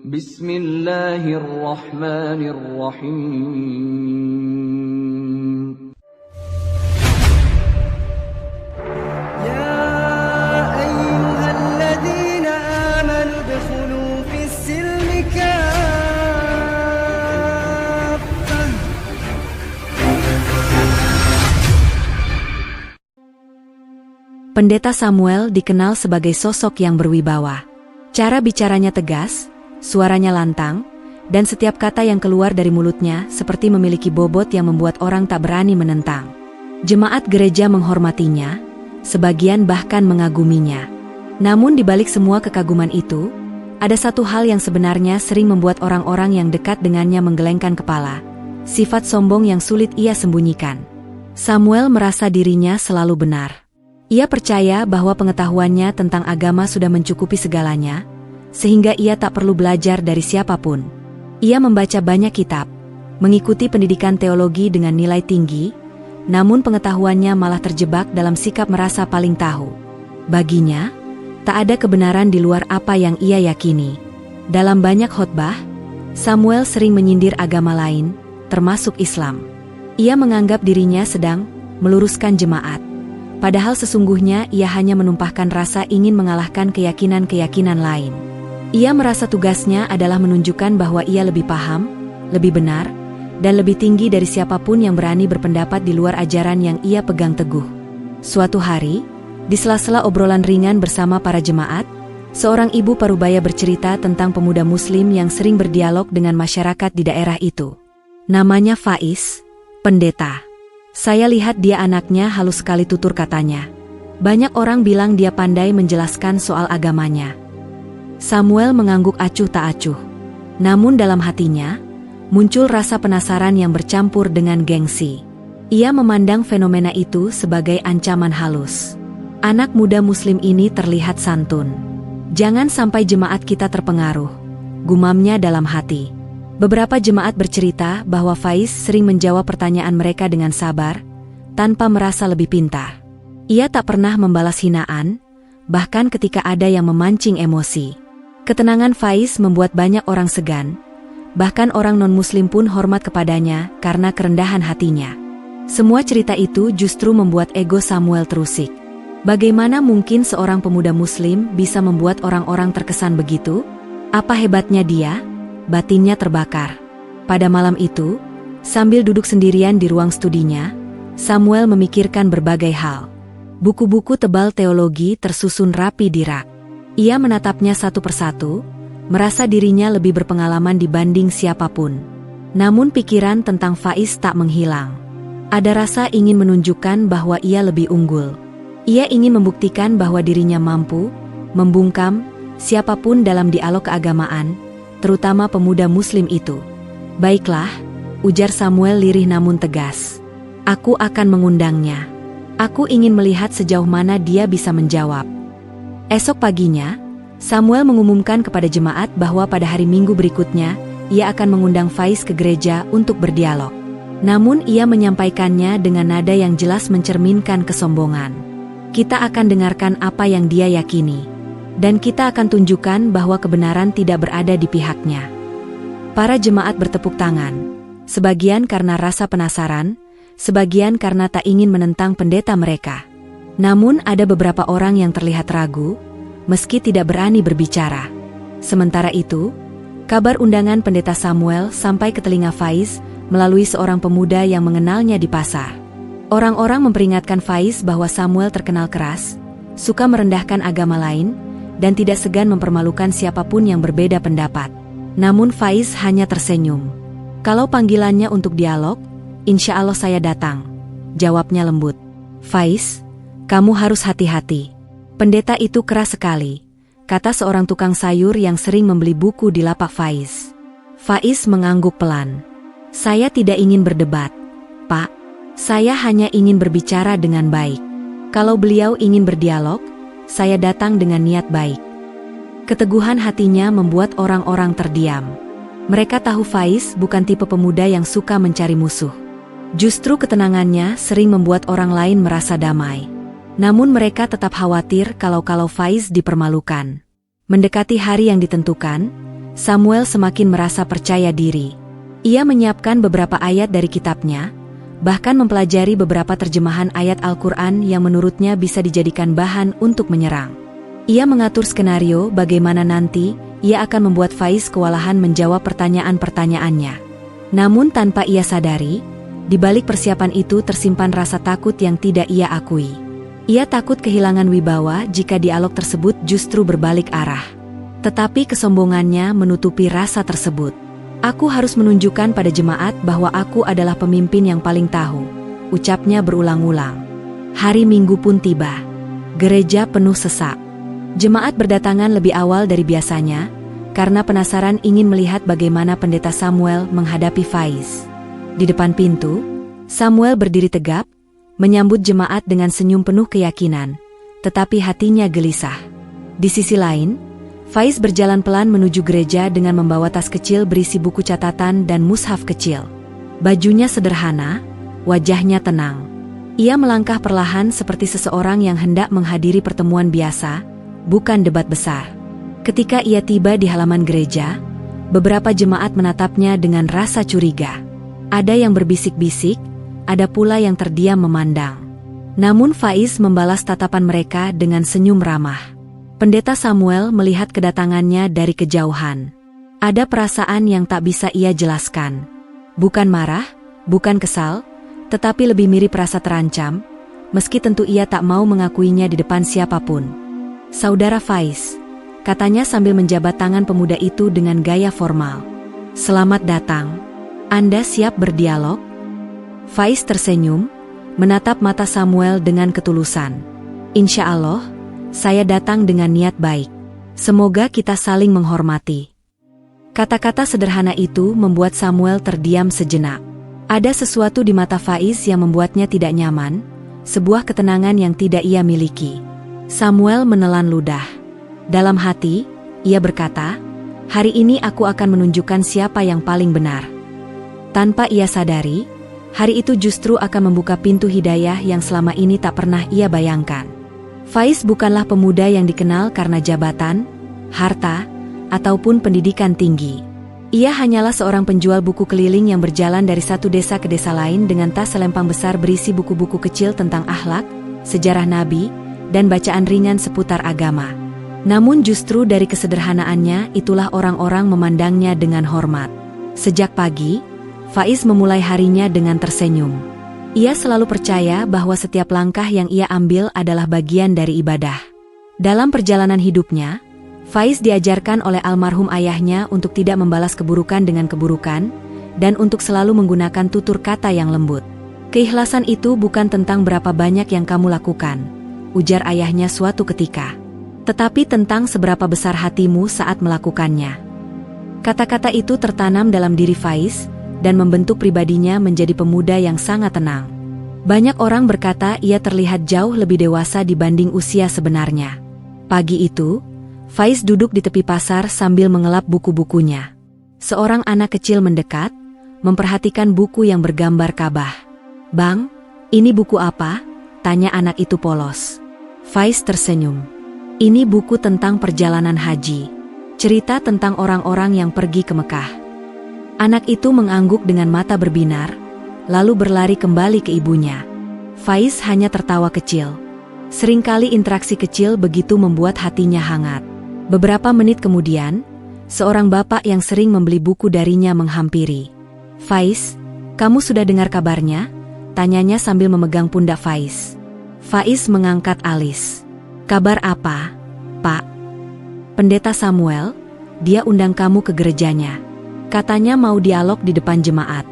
Bismillahirrahmanirrahim. يا أيها الذين آمنوا ادخلوا في السلم كافة. Pendeta Samuel dikenal sebagai sosok yang berwibawa. Cara bicaranya tegas, suaranya lantang, dan setiap kata yang keluar dari mulutnya seperti memiliki bobot yang membuat orang tak berani menentang. Jemaat gereja menghormatinya, sebagian bahkan mengaguminya. Namun di balik semua kekaguman itu, ada satu hal yang sebenarnya sering membuat orang-orang yang dekat dengannya menggelengkan kepala. Sifat sombong yang sulit ia sembunyikan. Samuel merasa dirinya selalu benar. Ia percaya bahwa pengetahuannya tentang agama sudah mencukupi segalanya, sehingga ia tak perlu belajar dari siapapun. Ia membaca banyak kitab, mengikuti pendidikan teologi dengan nilai tinggi, namun pengetahuannya malah terjebak dalam sikap merasa paling tahu. Baginya, tak ada kebenaran di luar apa yang ia yakini. Dalam banyak khotbah, Samuel sering menyindir agama lain, termasuk Islam. Ia menganggap dirinya sedang meluruskan jemaat. Padahal sesungguhnya ia hanya menumpahkan rasa ingin mengalahkan keyakinan-keyakinan lain. Ia merasa tugasnya adalah menunjukkan bahwa ia lebih paham, lebih benar, dan lebih tinggi dari siapapun yang berani berpendapat di luar ajaran yang ia pegang teguh. Suatu hari, di sela-sela obrolan ringan bersama para jemaat, seorang ibu parubaya bercerita tentang pemuda Muslim yang sering berdialog dengan masyarakat di daerah itu. Namanya Faiz, pendeta. Saya lihat dia anaknya halus sekali, tutur katanya. Banyak orang bilang dia pandai menjelaskan soal agamanya. Samuel mengangguk acuh tak acuh. Namun dalam hatinya, muncul rasa penasaran yang bercampur dengan gengsi. Ia memandang fenomena itu sebagai ancaman halus. Anak muda Muslim ini terlihat santun. Jangan sampai jemaat kita terpengaruh, gumamnya dalam hati. Beberapa jemaat bercerita bahwa Faiz sering menjawab pertanyaan mereka dengan sabar, tanpa merasa lebih pintar. Ia tak pernah membalas hinaan, bahkan ketika ada yang memancing emosi. Ketenangan Faiz membuat banyak orang segan, bahkan orang non-muslim pun hormat kepadanya karena kerendahan hatinya. Semua cerita itu justru membuat ego Samuel terusik. Bagaimana mungkin seorang pemuda muslim bisa membuat orang-orang terkesan begitu? Apa hebatnya dia? Batinnya terbakar. Pada malam itu, sambil duduk sendirian di ruang studinya, Samuel memikirkan berbagai hal. Buku-buku tebal teologi tersusun rapi di rak. Ia menatapnya satu persatu, merasa dirinya lebih berpengalaman dibanding siapapun. Namun pikiran tentang Faiz tak menghilang. Ada rasa ingin menunjukkan bahwa ia lebih unggul. Ia ingin membuktikan bahwa dirinya mampu membungkam siapapun dalam dialog keagamaan, terutama pemuda Muslim itu. Baiklah, ujar Samuel lirih namun tegas. Aku akan mengundangnya. Aku ingin melihat sejauh mana dia bisa menjawab. Esok paginya, Samuel mengumumkan kepada jemaat bahwa pada hari Minggu berikutnya, ia akan mengundang Faiz ke gereja untuk berdialog. Namun ia menyampaikannya dengan nada yang jelas mencerminkan kesombongan. Kita akan dengarkan apa yang dia yakini. Dan kita akan tunjukkan bahwa kebenaran tidak berada di pihaknya. Para jemaat bertepuk tangan, sebagian karena rasa penasaran, sebagian karena tak ingin menentang pendeta mereka. Namun ada beberapa orang yang terlihat ragu, meski tidak berani berbicara. Sementara itu, kabar undangan pendeta Samuel sampai ke telinga Faiz melalui seorang pemuda yang mengenalnya di pasar. Orang-orang memperingatkan Faiz bahwa Samuel terkenal keras, suka merendahkan agama lain, dan tidak segan mempermalukan siapapun yang berbeda pendapat. Namun Faiz hanya tersenyum. Kalau panggilannya untuk dialog, insya Allah saya datang, jawabnya lembut. Faiz, kamu harus hati-hati. Pendeta itu keras sekali, kata seorang tukang sayur yang sering membeli buku di lapak Faiz. Faiz mengangguk pelan. Saya tidak ingin berdebat, Pak. Saya hanya ingin berbicara dengan baik. Kalau beliau ingin berdialog, saya datang dengan niat baik. Keteguhan hatinya membuat orang-orang terdiam. Mereka tahu Faiz bukan tipe pemuda yang suka mencari musuh. Justru ketenangannya sering membuat orang lain merasa damai. Namun mereka tetap khawatir kalau Faiz dipermalukan. Mendekati hari yang ditentukan, Samuel semakin merasa percaya diri. Ia menyiapkan beberapa ayat dari kitabnya, bahkan mempelajari beberapa terjemahan ayat Al-Quran yang menurutnya bisa dijadikan bahan untuk menyerang. Ia mengatur skenario bagaimana nanti ia akan membuat Faiz kewalahan menjawab pertanyaan-pertanyaannya. Namun tanpa ia sadari, di balik persiapan itu tersimpan rasa takut yang tidak ia akui. Ia takut kehilangan wibawa jika dialog tersebut justru berbalik arah. Tetapi kesombongannya menutupi rasa tersebut. Aku harus menunjukkan pada jemaat bahwa aku adalah pemimpin yang paling tahu, ucapnya berulang-ulang. Hari Minggu pun tiba. Gereja penuh sesak. Jemaat berdatangan lebih awal dari biasanya, karena penasaran ingin melihat bagaimana pendeta Samuel menghadapi Faiz. Di depan pintu, Samuel berdiri tegap, menyambut jemaat dengan senyum penuh keyakinan, tetapi hatinya gelisah. Di sisi lain, Faiz berjalan pelan menuju gereja dengan membawa tas kecil berisi buku catatan dan mushaf kecil. Bajunya sederhana, wajahnya tenang. Ia melangkah perlahan seperti seseorang yang hendak menghadiri pertemuan biasa, bukan debat besar. Ketika ia tiba di halaman gereja, beberapa jemaat menatapnya dengan rasa curiga. Ada yang berbisik-bisik, ada pula yang terdiam memandang. Namun Faiz membalas tatapan mereka dengan senyum ramah. Pendeta Samuel melihat kedatangannya dari kejauhan. Ada perasaan yang tak bisa ia jelaskan. Bukan marah, bukan kesal, tetapi lebih mirip rasa terancam, meski tentu ia tak mau mengakuinya di depan siapapun. "Saudara Faiz," katanya sambil menjabat tangan pemuda itu dengan gaya formal. "Selamat datang. Anda siap berdialog?" Faiz tersenyum, menatap mata Samuel dengan ketulusan. "Insya Allah, saya datang dengan niat baik. Semoga kita saling menghormati." Kata-kata sederhana itu membuat Samuel terdiam sejenak. Ada sesuatu di mata Faiz yang membuatnya tidak nyaman, sebuah ketenangan yang tidak ia miliki. Samuel menelan ludah. Dalam hati, ia berkata, "Hari ini aku akan menunjukkan siapa yang paling benar." Tanpa ia sadari, hari itu justru akan membuka pintu hidayah yang selama ini tak pernah ia bayangkan. Faiz bukanlah pemuda yang dikenal karena jabatan, harta, ataupun pendidikan tinggi. Ia hanyalah seorang penjual buku keliling yang berjalan dari satu desa ke desa lain dengan tas selempang besar berisi buku-buku kecil tentang akhlak, sejarah nabi, dan bacaan ringan seputar agama. Namun justru dari kesederhanaannya itulah orang-orang memandangnya dengan hormat. Sejak pagi, Faiz memulai harinya dengan tersenyum. Ia selalu percaya bahwa setiap langkah yang ia ambil adalah bagian dari ibadah. Dalam perjalanan hidupnya, Faiz diajarkan oleh almarhum ayahnya untuk tidak membalas keburukan dengan keburukan, dan untuk selalu menggunakan tutur kata yang lembut. "Keikhlasan itu bukan tentang berapa banyak yang kamu lakukan," ujar ayahnya suatu ketika, "tetapi tentang seberapa besar hatimu saat melakukannya." Kata-kata itu tertanam dalam diri Faiz, dan membentuk pribadinya menjadi pemuda yang sangat tenang. Banyak orang berkata ia terlihat jauh lebih dewasa dibanding usia sebenarnya. Pagi itu, Faiz duduk di tepi pasar sambil mengelap buku-bukunya. Seorang anak kecil mendekat, memperhatikan buku yang bergambar Ka'bah. "Bang, ini buku apa?" tanya anak itu polos. Faiz tersenyum. "Ini buku tentang perjalanan haji. Cerita tentang orang-orang yang pergi ke Mekah." Anak itu mengangguk dengan mata berbinar, lalu berlari kembali ke ibunya. Faiz hanya tertawa kecil. Seringkali interaksi kecil begitu membuat hatinya hangat. Beberapa menit kemudian, seorang bapak yang sering membeli buku darinya menghampiri. "Faiz, kamu sudah dengar kabarnya?" tanyanya sambil memegang pundak Faiz. Faiz mengangkat alis. "Kabar apa, Pak?" "Pendeta Samuel, dia undang kamu ke gerejanya. Katanya mau dialog di depan jemaat."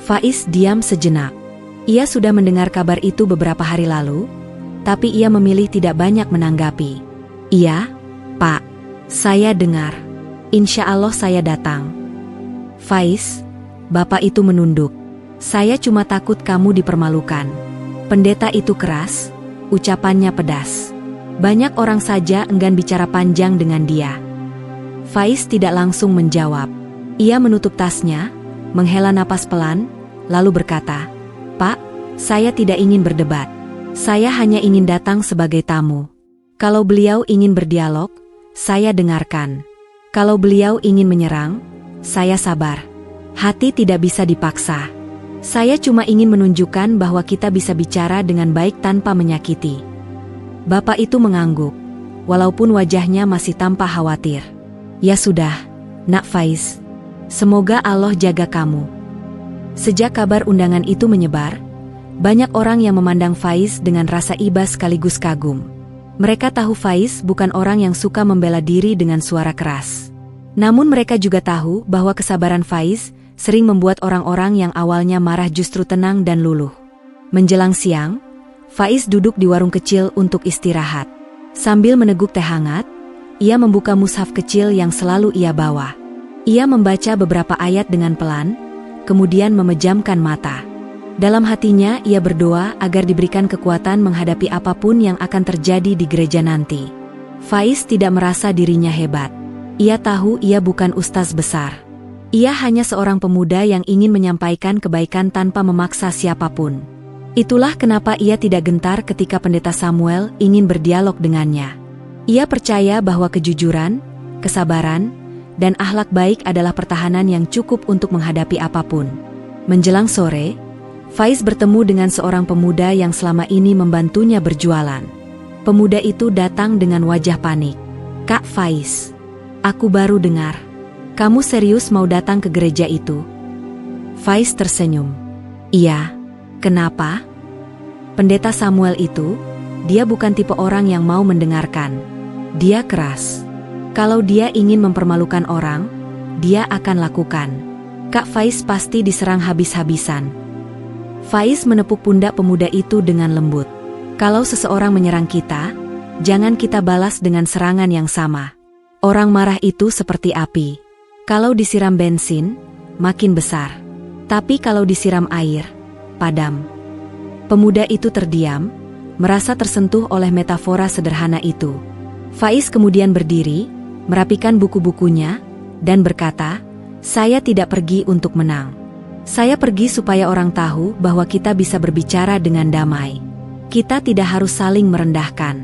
Faiz diam sejenak. Ia sudah mendengar kabar itu beberapa hari lalu, tapi ia memilih tidak banyak menanggapi. "Iya, Pak. Saya dengar. Insya Allah saya datang." "Faiz," bapak itu menunduk. "Saya cuma takut kamu dipermalukan." Pendeta itu keras, ucapannya pedas. Banyak orang saja enggan bicara panjang dengan dia. Faiz tidak langsung menjawab. Ia menutup tasnya, menghela napas pelan, lalu berkata, "Pak, saya tidak ingin berdebat. Saya hanya ingin datang sebagai tamu. Kalau beliau ingin berdialog, saya dengarkan." Kalau beliau ingin menyerang, saya sabar. Hati tidak bisa dipaksa. Saya cuma ingin menunjukkan bahwa kita bisa bicara dengan baik tanpa menyakiti. Bapak itu mengangguk, walaupun wajahnya masih tampak khawatir. Ya sudah, Nak Faiz. Semoga Allah jaga kamu. Sejak kabar undangan itu menyebar, banyak orang yang memandang Faiz dengan rasa iba sekaligus kagum. Mereka tahu Faiz bukan orang yang suka membela diri dengan suara keras. Namun mereka juga tahu bahwa kesabaran Faiz sering membuat orang-orang yang awalnya marah justru tenang dan luluh. Menjelang siang, Faiz duduk di warung kecil untuk istirahat. Sambil meneguk teh hangat, ia membuka mushaf kecil yang selalu ia bawa. Ia membaca beberapa ayat dengan pelan, kemudian memejamkan mata. Dalam hatinya ia berdoa agar diberikan kekuatan menghadapi apapun yang akan terjadi di gereja nanti. Faiz tidak merasa dirinya hebat. Ia tahu ia bukan ustaz besar. Ia hanya seorang pemuda yang ingin menyampaikan kebaikan tanpa memaksa siapapun. Itulah kenapa ia tidak gentar ketika Pendeta Samuel ingin berdialog dengannya. Ia percaya bahwa kejujuran, kesabaran, dan akhlak baik adalah pertahanan yang cukup untuk menghadapi apapun. Menjelang sore, Faiz bertemu dengan seorang pemuda yang selama ini membantunya berjualan. Pemuda itu datang dengan wajah panik. "Kak Faiz, aku baru dengar. Kamu serius mau datang ke gereja itu?" Faiz tersenyum. "Iya, kenapa?" Pendeta Samuel itu, dia bukan tipe orang yang mau mendengarkan. Dia keras. Kalau dia ingin mempermalukan orang, dia akan lakukan. Kak Faiz pasti diserang habis-habisan. Faiz menepuk pundak pemuda itu dengan lembut. Kalau seseorang menyerang kita, jangan kita balas dengan serangan yang sama. Orang marah itu seperti api. Kalau disiram bensin, makin besar. Tapi kalau disiram air, padam. Pemuda itu terdiam, merasa tersentuh oleh metafora sederhana itu. Faiz kemudian berdiri, merapikan buku-bukunya, dan berkata, "Saya tidak pergi untuk menang. Saya pergi supaya orang tahu bahwa kita bisa berbicara dengan damai. Kita tidak harus saling merendahkan.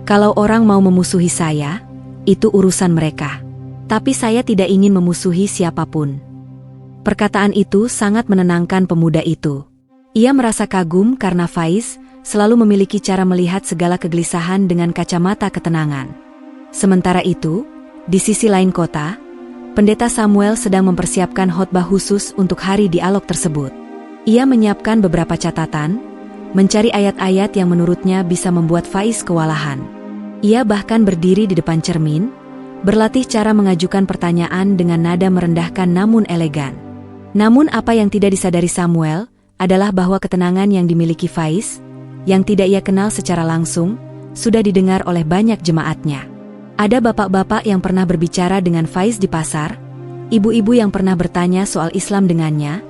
Kalau orang mau memusuhi saya, itu urusan mereka. Tapi saya tidak ingin memusuhi siapapun." Perkataan itu sangat menenangkan pemuda itu. Ia merasa kagum karena Faiz selalu memiliki cara melihat segala kegelisahan dengan kacamata ketenangan. Sementara itu, di sisi lain kota, Pendeta Samuel sedang mempersiapkan khotbah khusus untuk hari dialog tersebut. Ia menyiapkan beberapa catatan, mencari ayat-ayat yang menurutnya bisa membuat Faiz kewalahan. Ia bahkan berdiri di depan cermin, berlatih cara mengajukan pertanyaan dengan nada merendahkan namun elegan. Namun apa yang tidak disadari Samuel adalah bahwa ketenangan yang dimiliki Faiz, yang tidak ia kenal secara langsung, sudah didengar oleh banyak jemaatnya. Ada bapak-bapak yang pernah berbicara dengan Faiz di pasar, ibu-ibu yang pernah bertanya soal Islam dengannya,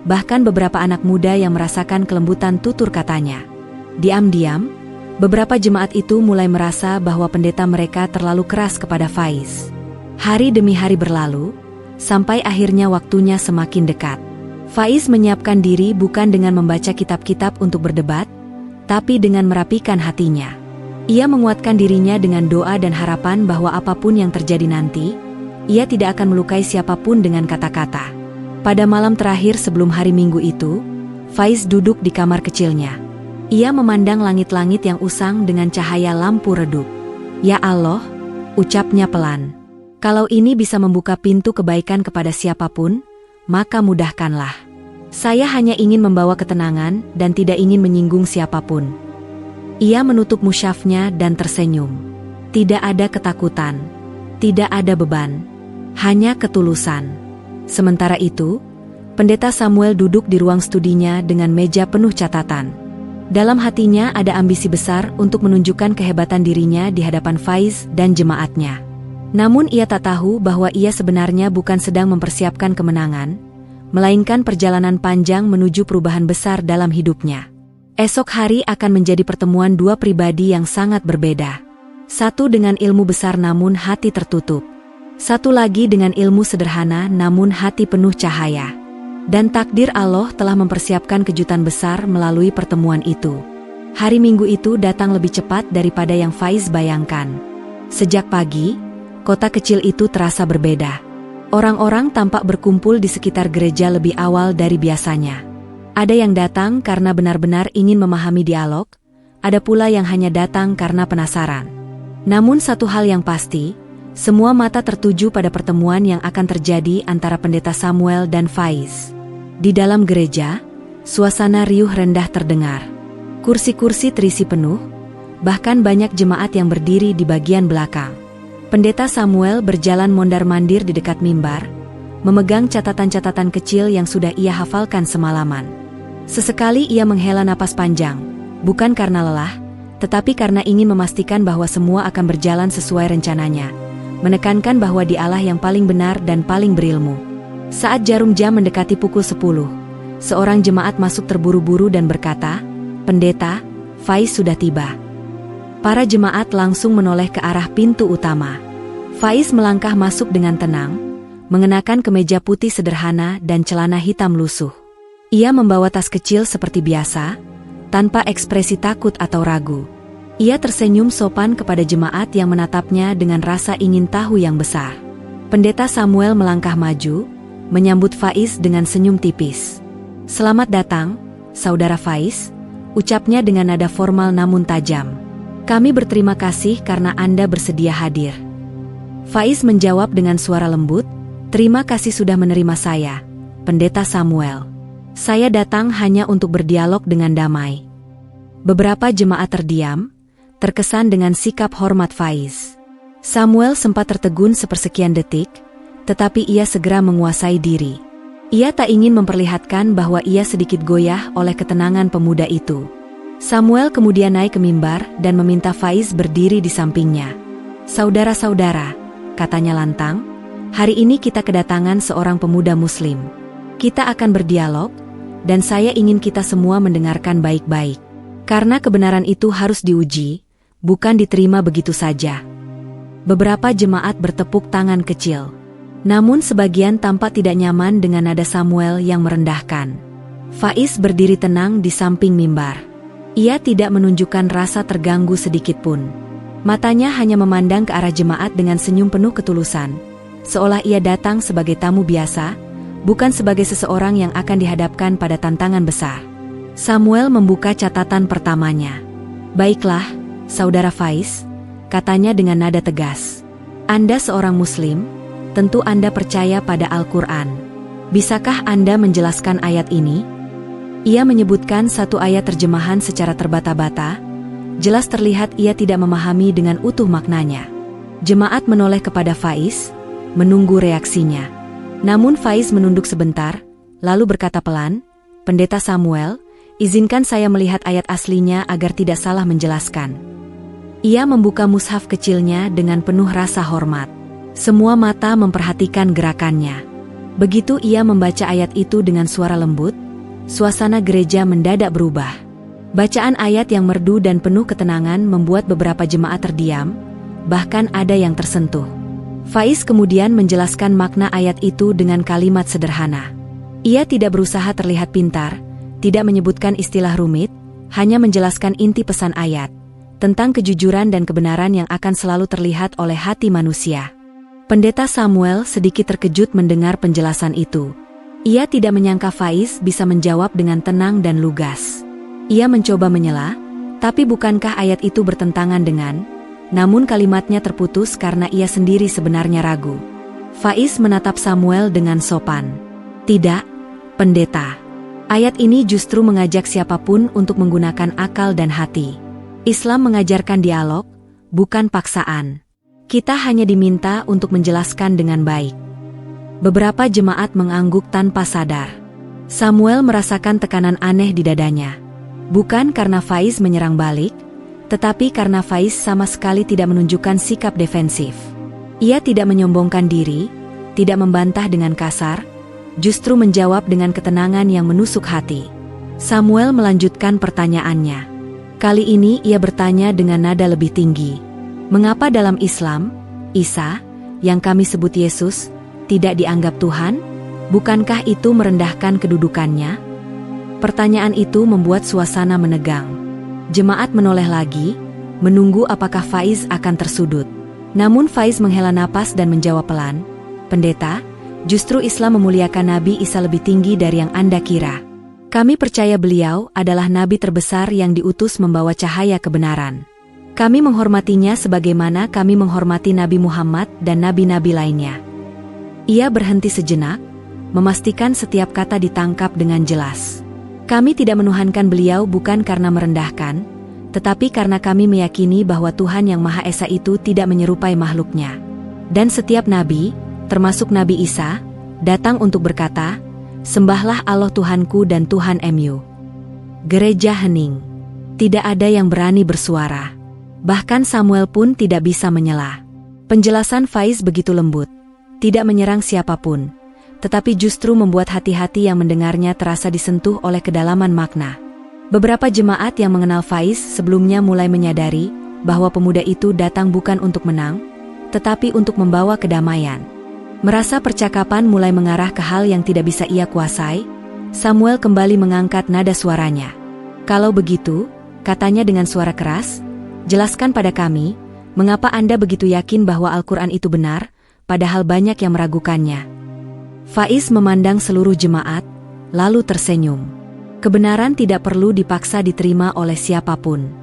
bahkan beberapa anak muda yang merasakan kelembutan tutur katanya. Diam-diam, beberapa jemaat itu mulai merasa bahwa pendeta mereka terlalu keras kepada Faiz. Hari demi hari berlalu, sampai akhirnya waktunya semakin dekat. Faiz menyiapkan diri bukan dengan membaca kitab-kitab untuk berdebat, tapi dengan merapikan hatinya. Ia menguatkan dirinya dengan doa dan harapan bahwa apapun yang terjadi nanti, ia tidak akan melukai siapapun dengan kata-kata. Pada malam terakhir sebelum hari Minggu itu, Faiz duduk di kamar kecilnya. Ia memandang langit-langit yang usang dengan cahaya lampu redup. "Ya Allah," ucapnya pelan. "Kalau ini bisa membuka pintu kebaikan kepada siapapun, maka mudahkanlah. Saya hanya ingin membawa ketenangan dan tidak ingin menyinggung siapapun." Ia menutup mushafnya dan tersenyum. Tidak ada ketakutan, tidak ada beban, hanya ketulusan. Sementara itu, Pendeta Samuel duduk di ruang studinya dengan meja penuh catatan. Dalam hatinya ada ambisi besar untuk menunjukkan kehebatan dirinya di hadapan Faiz dan jemaatnya. Namun ia tak tahu bahwa ia sebenarnya bukan sedang mempersiapkan kemenangan, melainkan perjalanan panjang menuju perubahan besar dalam hidupnya. Esok hari akan menjadi pertemuan dua pribadi yang sangat berbeda. Satu dengan ilmu besar namun hati tertutup. Satu lagi dengan ilmu sederhana namun hati penuh cahaya. Dan takdir Allah telah mempersiapkan kejutan besar melalui pertemuan itu. Hari Minggu itu datang lebih cepat daripada yang Faiz bayangkan. Sejak pagi, kota kecil itu terasa berbeda. Orang-orang tampak berkumpul di sekitar gereja lebih awal dari biasanya. Ada yang datang karena benar-benar ingin memahami dialog, ada pula yang hanya datang karena penasaran. Namun satu hal yang pasti, semua mata tertuju pada pertemuan yang akan terjadi antara Pendeta Samuel dan Faiz. Di dalam gereja, suasana riuh rendah terdengar. Kursi-kursi terisi penuh, bahkan banyak jemaat yang berdiri di bagian belakang. Pendeta Samuel berjalan mondar-mandir di dekat mimbar, memegang catatan-catatan kecil yang sudah ia hafalkan semalaman. Sesekali ia menghela napas panjang, bukan karena lelah, tetapi karena ingin memastikan bahwa semua akan berjalan sesuai rencananya, menekankan bahwa Dialah yang paling benar dan paling berilmu. Saat jarum jam mendekati pukul 10, seorang jemaat masuk terburu-buru dan berkata, "Pendeta, Faiz sudah tiba." Para jemaat langsung menoleh ke arah pintu utama. Faiz melangkah masuk dengan tenang, mengenakan kemeja putih sederhana dan celana hitam lusuh. Ia membawa tas kecil seperti biasa, tanpa ekspresi takut atau ragu. Ia tersenyum sopan kepada jemaat yang menatapnya dengan rasa ingin tahu yang besar. Pendeta Samuel melangkah maju, menyambut Faiz dengan senyum tipis. "Selamat datang, Saudara Faiz," ucapnya dengan nada formal namun tajam. "Kami berterima kasih karena Anda bersedia hadir." Faiz menjawab dengan suara lembut, "Terima kasih sudah menerima saya, Pendeta Samuel. Saya datang hanya untuk berdialog dengan damai." Beberapa jemaat terdiam, terkesan dengan sikap hormat Faiz. Samuel sempat tertegun sepersekian detik, tetapi ia segera menguasai diri. Ia tak ingin memperlihatkan bahwa ia sedikit goyah oleh ketenangan pemuda itu. Samuel kemudian naik ke mimbar dan meminta Faiz berdiri di sampingnya. "Saudara-saudara," katanya lantang, "hari ini kita kedatangan seorang pemuda Muslim. Kita akan berdialog, dan saya ingin kita semua mendengarkan baik-baik. Karena kebenaran itu harus diuji, bukan diterima begitu saja." Beberapa jemaat bertepuk tangan kecil. Namun sebagian tampak tidak nyaman dengan nada Samuel yang merendahkan. Faiz berdiri tenang di samping mimbar. Ia tidak menunjukkan rasa terganggu sedikitpun. Matanya hanya memandang ke arah jemaat dengan senyum penuh ketulusan, seolah ia datang sebagai tamu biasa, bukan sebagai seseorang yang akan dihadapkan pada tantangan besar. Samuel membuka catatan pertamanya. "Baiklah, Saudara Faiz," katanya dengan nada tegas. "Anda seorang Muslim, tentu Anda percaya pada Al-Quran. Bisakah Anda menjelaskan ayat ini?" Ia menyebutkan satu ayat terjemahan secara terbata-bata, jelas terlihat ia tidak memahami dengan utuh maknanya. Jemaat menoleh kepada Faiz, menunggu reaksinya. Namun Faiz menunduk sebentar, lalu berkata pelan, "Pendeta Samuel, izinkan saya melihat ayat aslinya agar tidak salah menjelaskan." Ia membuka mushaf kecilnya dengan penuh rasa hormat. Semua mata memperhatikan gerakannya. Begitu ia membaca ayat itu dengan suara lembut, suasana gereja mendadak berubah. Bacaan ayat yang merdu dan penuh ketenangan membuat beberapa jemaat terdiam, bahkan ada yang tersentuh. Faiz kemudian menjelaskan makna ayat itu dengan kalimat sederhana. Ia tidak berusaha terlihat pintar, tidak menyebutkan istilah rumit, hanya menjelaskan inti pesan ayat, tentang kejujuran dan kebenaran yang akan selalu terlihat oleh hati manusia. Pendeta Samuel sedikit terkejut mendengar penjelasan itu. Ia tidak menyangka Faiz bisa menjawab dengan tenang dan lugas. Ia mencoba menyela, tapi bukankah ayat itu bertentangan dengan... Namun kalimatnya terputus karena ia sendiri sebenarnya ragu. Faiz menatap Samuel dengan sopan. "Tidak, Pendeta. Ayat ini justru mengajak siapapun untuk menggunakan akal dan hati. Islam mengajarkan dialog, bukan paksaan. Kita hanya diminta untuk menjelaskan dengan baik." Beberapa jemaat mengangguk tanpa sadar. Samuel merasakan tekanan aneh di dadanya. Bukan karena Faiz menyerang balik, tetapi karena Faiz sama sekali tidak menunjukkan sikap defensif. Ia tidak menyombongkan diri, tidak membantah dengan kasar, justru menjawab dengan ketenangan yang menusuk hati. Samuel melanjutkan pertanyaannya. Kali ini ia bertanya dengan nada lebih tinggi. "Mengapa dalam Islam, Isa, yang kami sebut Yesus, tidak dianggap Tuhan? Bukankah itu merendahkan kedudukannya?" Pertanyaan itu membuat suasana menegang. Jemaat menoleh lagi, menunggu apakah Faiz akan tersudut. Namun Faiz menghela napas dan menjawab pelan, "Pendeta, justru Islam memuliakan Nabi Isa lebih tinggi dari yang Anda kira. Kami percaya beliau adalah Nabi terbesar yang diutus membawa cahaya kebenaran. Kami menghormatinya sebagaimana kami menghormati Nabi Muhammad dan nabi-nabi lainnya." Ia berhenti sejenak, memastikan setiap kata ditangkap dengan jelas. "Kami tidak menuhankan beliau bukan karena merendahkan, tetapi karena kami meyakini bahwa Tuhan yang Maha Esa itu tidak menyerupai makhluknya. Dan setiap nabi, termasuk Nabi Isa, datang untuk berkata, 'Sembahlah Allah Tuhanku dan Tuhan MU.'" Gereja hening. Tidak ada yang berani bersuara. Bahkan Samuel pun tidak bisa menyela. Penjelasan Faiz begitu lembut, tidak menyerang siapapun, tetapi justru membuat hati-hati yang mendengarnya terasa disentuh oleh kedalaman makna. Beberapa jemaat yang mengenal Faiz sebelumnya mulai menyadari bahwa pemuda itu datang bukan untuk menang, tetapi untuk membawa kedamaian. Merasa percakapan mulai mengarah ke hal yang tidak bisa ia kuasai, Samuel kembali mengangkat nada suaranya. "Kalau begitu," katanya dengan suara keras, "jelaskan pada kami, mengapa Anda begitu yakin bahwa Al-Quran itu benar, padahal banyak yang meragukannya." Faiz memandang seluruh jemaat, lalu tersenyum. Kebenaran tidak perlu dipaksa diterima oleh siapapun.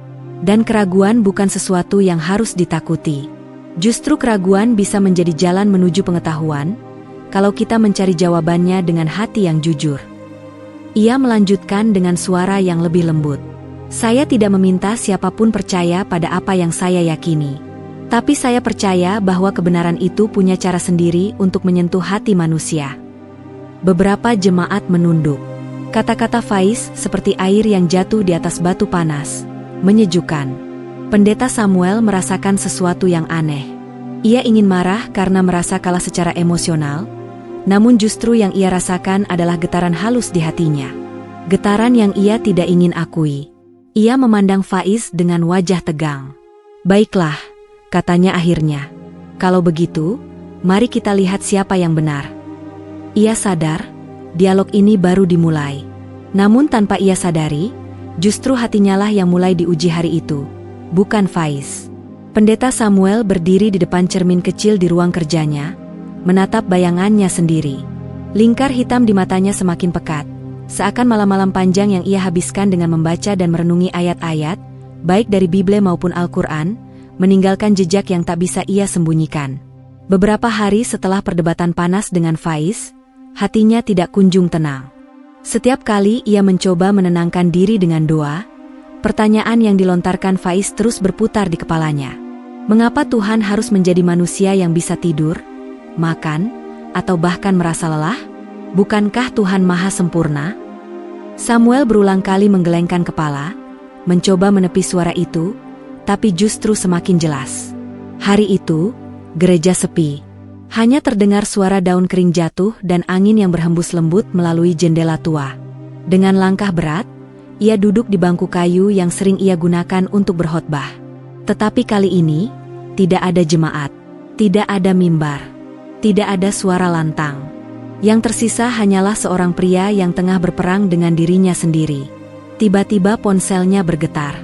Dan keraguan bukan sesuatu yang harus ditakuti. Justru keraguan bisa menjadi jalan menuju pengetahuan, kalau kita mencari jawabannya dengan hati yang jujur. Ia melanjutkan dengan suara yang lebih lembut. "Saya tidak meminta siapapun percaya pada apa yang saya yakini. Tapi saya percaya bahwa kebenaran itu punya cara sendiri untuk menyentuh hati manusia." Beberapa jemaat menunduk. Kata-kata Faiz seperti air yang jatuh di atas batu panas, menyejukkan. Pendeta Samuel merasakan sesuatu yang aneh. Ia ingin marah karena merasa kalah secara emosional, namun justru yang ia rasakan adalah getaran halus di hatinya. Getaran yang ia tidak ingin akui. Ia memandang Faiz dengan wajah tegang. "Baiklah," katanya akhirnya. "Kalau begitu, mari kita lihat siapa yang benar." Ia sadar, dialog ini baru dimulai. Namun tanpa ia sadari, justru hatinya lah yang mulai diuji hari itu, bukan Faiz. Pendeta Samuel berdiri di depan cermin kecil di ruang kerjanya, menatap bayangannya sendiri. Lingkar hitam di matanya semakin pekat, seakan malam-malam panjang yang ia habiskan dengan membaca dan merenungi ayat-ayat, baik dari Bible maupun Al-Quran, meninggalkan jejak yang tak bisa ia sembunyikan. Beberapa hari setelah perdebatan panas dengan Faiz, hatinya tidak kunjung tenang. Setiap kali ia mencoba menenangkan diri dengan doa, pertanyaan yang dilontarkan Faiz terus berputar di kepalanya. Mengapa Tuhan harus menjadi manusia yang bisa tidur, makan, atau bahkan merasa lelah? Bukankah Tuhan Maha Sempurna? Samuel berulang kali menggelengkan kepala, mencoba menepis suara itu, tapi justru semakin jelas. Hari itu, gereja sepi. Hanya terdengar suara daun kering jatuh dan angin yang berhembus lembut melalui jendela tua. Dengan langkah berat, ia duduk di bangku kayu yang sering ia gunakan untuk berkhotbah. Tetapi kali ini, tidak ada jemaat, tidak ada mimbar, tidak ada suara lantang. Yang tersisa hanyalah seorang pria yang tengah berperang dengan dirinya sendiri. Tiba-tiba ponselnya bergetar.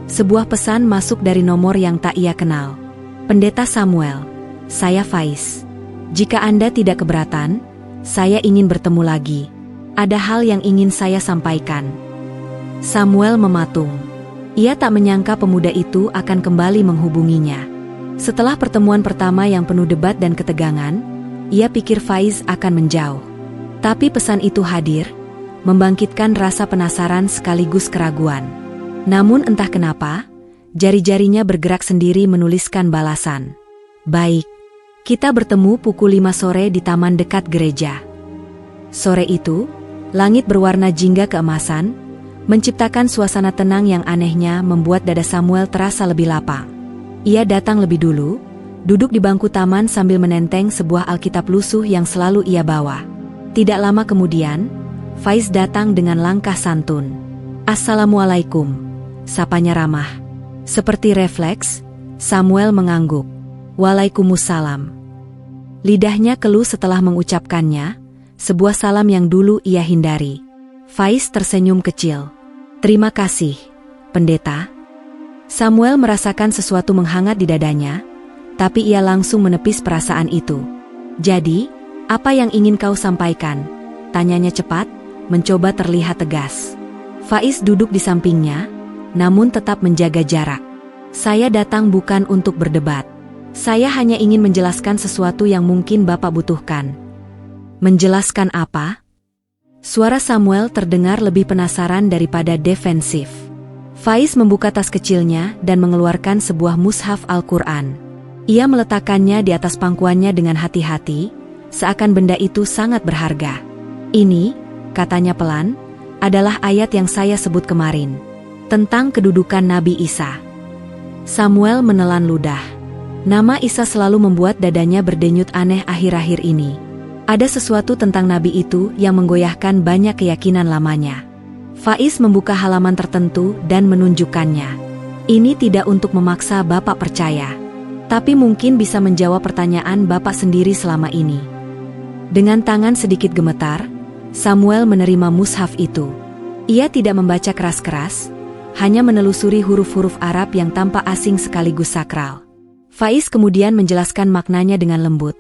Sebuah pesan masuk dari nomor yang tak ia kenal. "Pendeta Samuel, saya Faiz. Jika Anda tidak keberatan, saya ingin bertemu lagi. Ada hal yang ingin saya sampaikan." Samuel mematung. Ia tak menyangka pemuda itu akan kembali menghubunginya. Setelah pertemuan pertama yang penuh debat dan ketegangan, ia pikir Faiz akan menjauh. Tapi pesan itu hadir, membangkitkan rasa penasaran sekaligus keraguan. Namun entah kenapa, jari-jarinya bergerak sendiri menuliskan balasan. "Baik. Kita bertemu pukul 5 sore di taman dekat gereja." Sore itu, langit berwarna jingga keemasan, menciptakan suasana tenang yang anehnya membuat dada Samuel terasa lebih lapang. Ia datang lebih dulu, duduk di bangku taman sambil menenteng sebuah Alkitab lusuh yang selalu ia bawa. Tidak lama kemudian, Faiz datang dengan langkah santun. "Assalamualaikum," sapanya ramah. Seperti refleks, Samuel mengangguk. "Waalaikumsalam." Lidahnya keluh setelah mengucapkannya, sebuah salam yang dulu ia hindari. Faiz tersenyum kecil. "Terima kasih, pendeta." Samuel merasakan sesuatu menghangat di dadanya, Tapi ia langsung menepis perasaan itu. "Jadi, apa yang ingin kau sampaikan?" tanyanya cepat, mencoba terlihat tegas. Faiz duduk di sampingnya, namun tetap menjaga jarak. "Saya datang bukan untuk berdebat. Saya hanya ingin menjelaskan sesuatu yang mungkin Bapak butuhkan." "Menjelaskan apa?" Suara Samuel terdengar lebih penasaran daripada defensif. Faiz membuka tas kecilnya dan mengeluarkan sebuah mushaf Al-Quran. Ia meletakkannya di atas pangkuannya dengan hati-hati, seakan benda itu sangat berharga. "Ini," katanya pelan, "adalah ayat yang saya sebut kemarin, tentang kedudukan Nabi Isa." Samuel menelan ludah. Nama Isa selalu membuat dadanya berdenyut aneh akhir-akhir ini. Ada sesuatu tentang Nabi itu yang menggoyahkan banyak keyakinan lamanya. Faiz membuka halaman tertentu dan menunjukkannya. "Ini tidak untuk memaksa Bapak percaya, tapi mungkin bisa menjawab pertanyaan Bapak sendiri selama ini." Dengan tangan sedikit gemetar, Samuel menerima mushaf itu. Ia tidak membaca keras-keras, hanya menelusuri huruf-huruf Arab yang tampak asing sekaligus sakral. Faiz kemudian menjelaskan maknanya dengan lembut,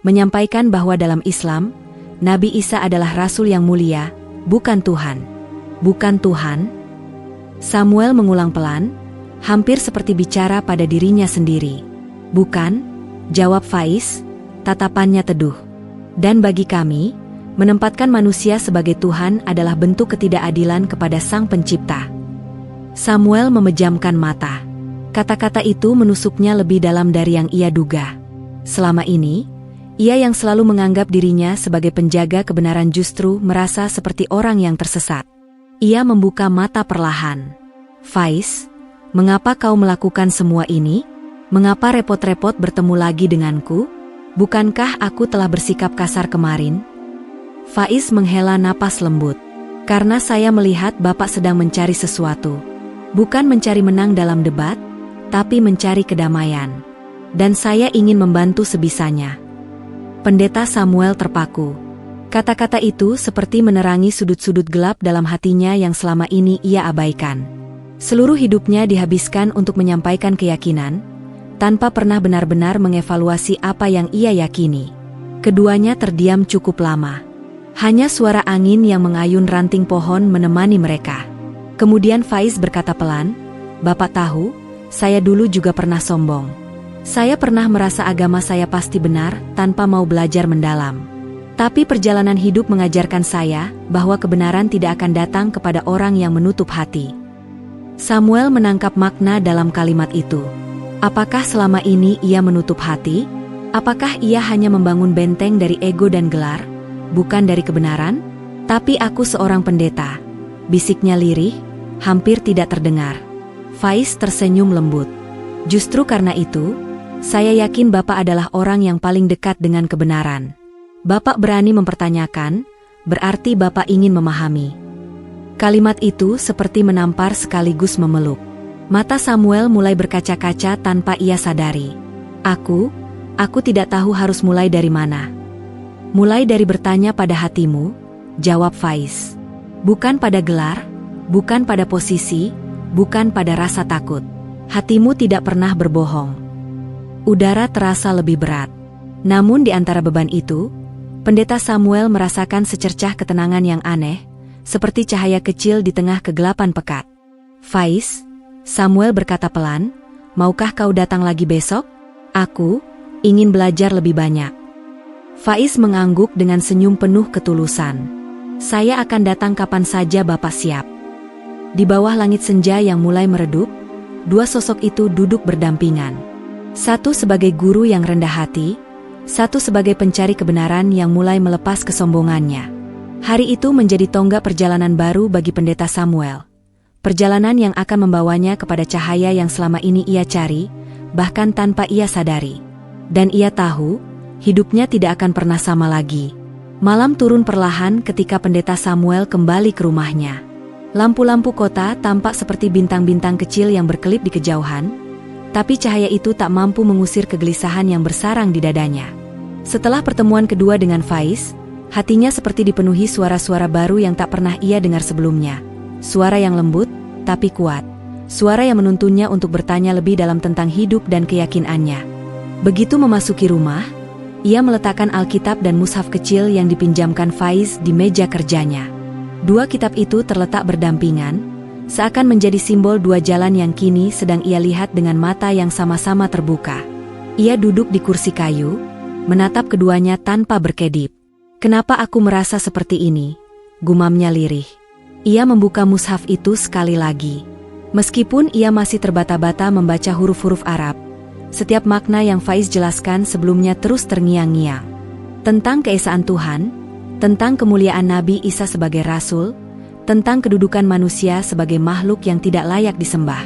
menyampaikan bahwa dalam Islam, Nabi Isa adalah Rasul yang mulia, bukan Tuhan. "Bukan Tuhan?" Samuel mengulang pelan, hampir seperti bicara pada dirinya sendiri. "Bukan," jawab Faiz, tatapannya teduh. "Dan bagi kami, menempatkan manusia sebagai Tuhan adalah bentuk ketidakadilan kepada Sang Pencipta." Samuel memejamkan mata. Kata-kata itu menusuknya lebih dalam dari yang ia duga. Selama ini, ia yang selalu menganggap dirinya sebagai penjaga kebenaran justru merasa seperti orang yang tersesat. Ia membuka mata perlahan. "Faiz, mengapa kau melakukan semua ini? Mengapa repot-repot bertemu lagi denganku? Bukankah aku telah bersikap kasar kemarin?" Faiz menghela napas lembut. "Karena saya melihat Bapak sedang mencari sesuatu. Bukan mencari menang dalam debat, tapi mencari kedamaian. Dan saya ingin membantu sebisanya." Pendeta Samuel terpaku. Kata-kata itu seperti menerangi sudut-sudut gelap dalam hatinya yang selama ini ia abaikan. Seluruh hidupnya dihabiskan untuk menyampaikan keyakinan, tanpa pernah benar-benar mengevaluasi apa yang ia yakini. Keduanya terdiam cukup lama. Hanya suara angin yang mengayun ranting pohon menemani mereka. Kemudian Faiz berkata pelan, "Bapak tahu, saya dulu juga pernah sombong. Saya pernah merasa agama saya pasti benar tanpa mau belajar mendalam. Tapi perjalanan hidup mengajarkan saya bahwa kebenaran tidak akan datang kepada orang yang menutup hati." Samuel menangkap makna dalam kalimat itu. Apakah selama ini ia menutup hati? Apakah ia hanya membangun benteng dari ego dan gelar, bukan dari kebenaran? "Tapi aku seorang pendeta," bisiknya lirih, hampir tidak terdengar. Faiz tersenyum lembut. "Justru karena itu, saya yakin Bapak adalah orang yang paling dekat dengan kebenaran. Bapak berani mempertanyakan, berarti Bapak ingin memahami." Kalimat itu seperti menampar sekaligus memeluk. Mata Samuel mulai berkaca-kaca tanpa ia sadari. Aku tidak tahu harus mulai dari mana." "Mulai dari bertanya pada hatimu," jawab Faiz. "Bukan pada gelar, bukan pada posisi, bukan pada rasa takut. Hatimu tidak pernah berbohong." Udara terasa lebih berat. Namun di antara beban itu, Pendeta Samuel merasakan secercah ketenangan yang aneh, seperti cahaya kecil di tengah kegelapan pekat. "Faiz," Samuel berkata pelan, "maukah kau datang lagi besok? Aku ingin belajar lebih banyak." Faiz mengangguk dengan senyum penuh ketulusan. "Saya akan datang kapan saja Bapak siap." Di bawah langit senja yang mulai meredup, dua sosok itu duduk berdampingan. Satu sebagai guru yang rendah hati, satu sebagai pencari kebenaran yang mulai melepas kesombongannya. Hari itu menjadi tonggak perjalanan baru bagi Pendeta Samuel. Perjalanan yang akan membawanya kepada cahaya yang selama ini ia cari, bahkan tanpa ia sadari. Dan ia tahu, hidupnya tidak akan pernah sama lagi. Malam turun perlahan ketika Pendeta Samuel kembali ke rumahnya. Lampu-lampu kota tampak seperti bintang-bintang kecil yang berkelip di kejauhan, tapi cahaya itu tak mampu mengusir kegelisahan yang bersarang di dadanya. Setelah pertemuan kedua dengan Faiz, hatinya seperti dipenuhi suara-suara baru yang tak pernah ia dengar sebelumnya. Suara yang lembut, tapi kuat. Suara yang menuntunnya untuk bertanya lebih dalam tentang hidup dan keyakinannya. Begitu memasuki rumah, ia meletakkan Alkitab dan mushaf kecil yang dipinjamkan Faiz di meja kerjanya. Dua kitab itu terletak berdampingan, seakan menjadi simbol dua jalan yang kini sedang ia lihat dengan mata yang sama-sama terbuka. Ia duduk di kursi kayu, menatap keduanya tanpa berkedip. "Kenapa aku merasa seperti ini?" gumamnya lirih. Ia membuka mushaf itu sekali lagi. Meskipun ia masih terbata-bata membaca huruf-huruf Arab, setiap makna yang Faiz jelaskan sebelumnya terus terngiang-ngiang. Tentang keesaan Tuhan, tentang kemuliaan Nabi Isa sebagai Rasul, tentang kedudukan manusia sebagai makhluk yang tidak layak disembah.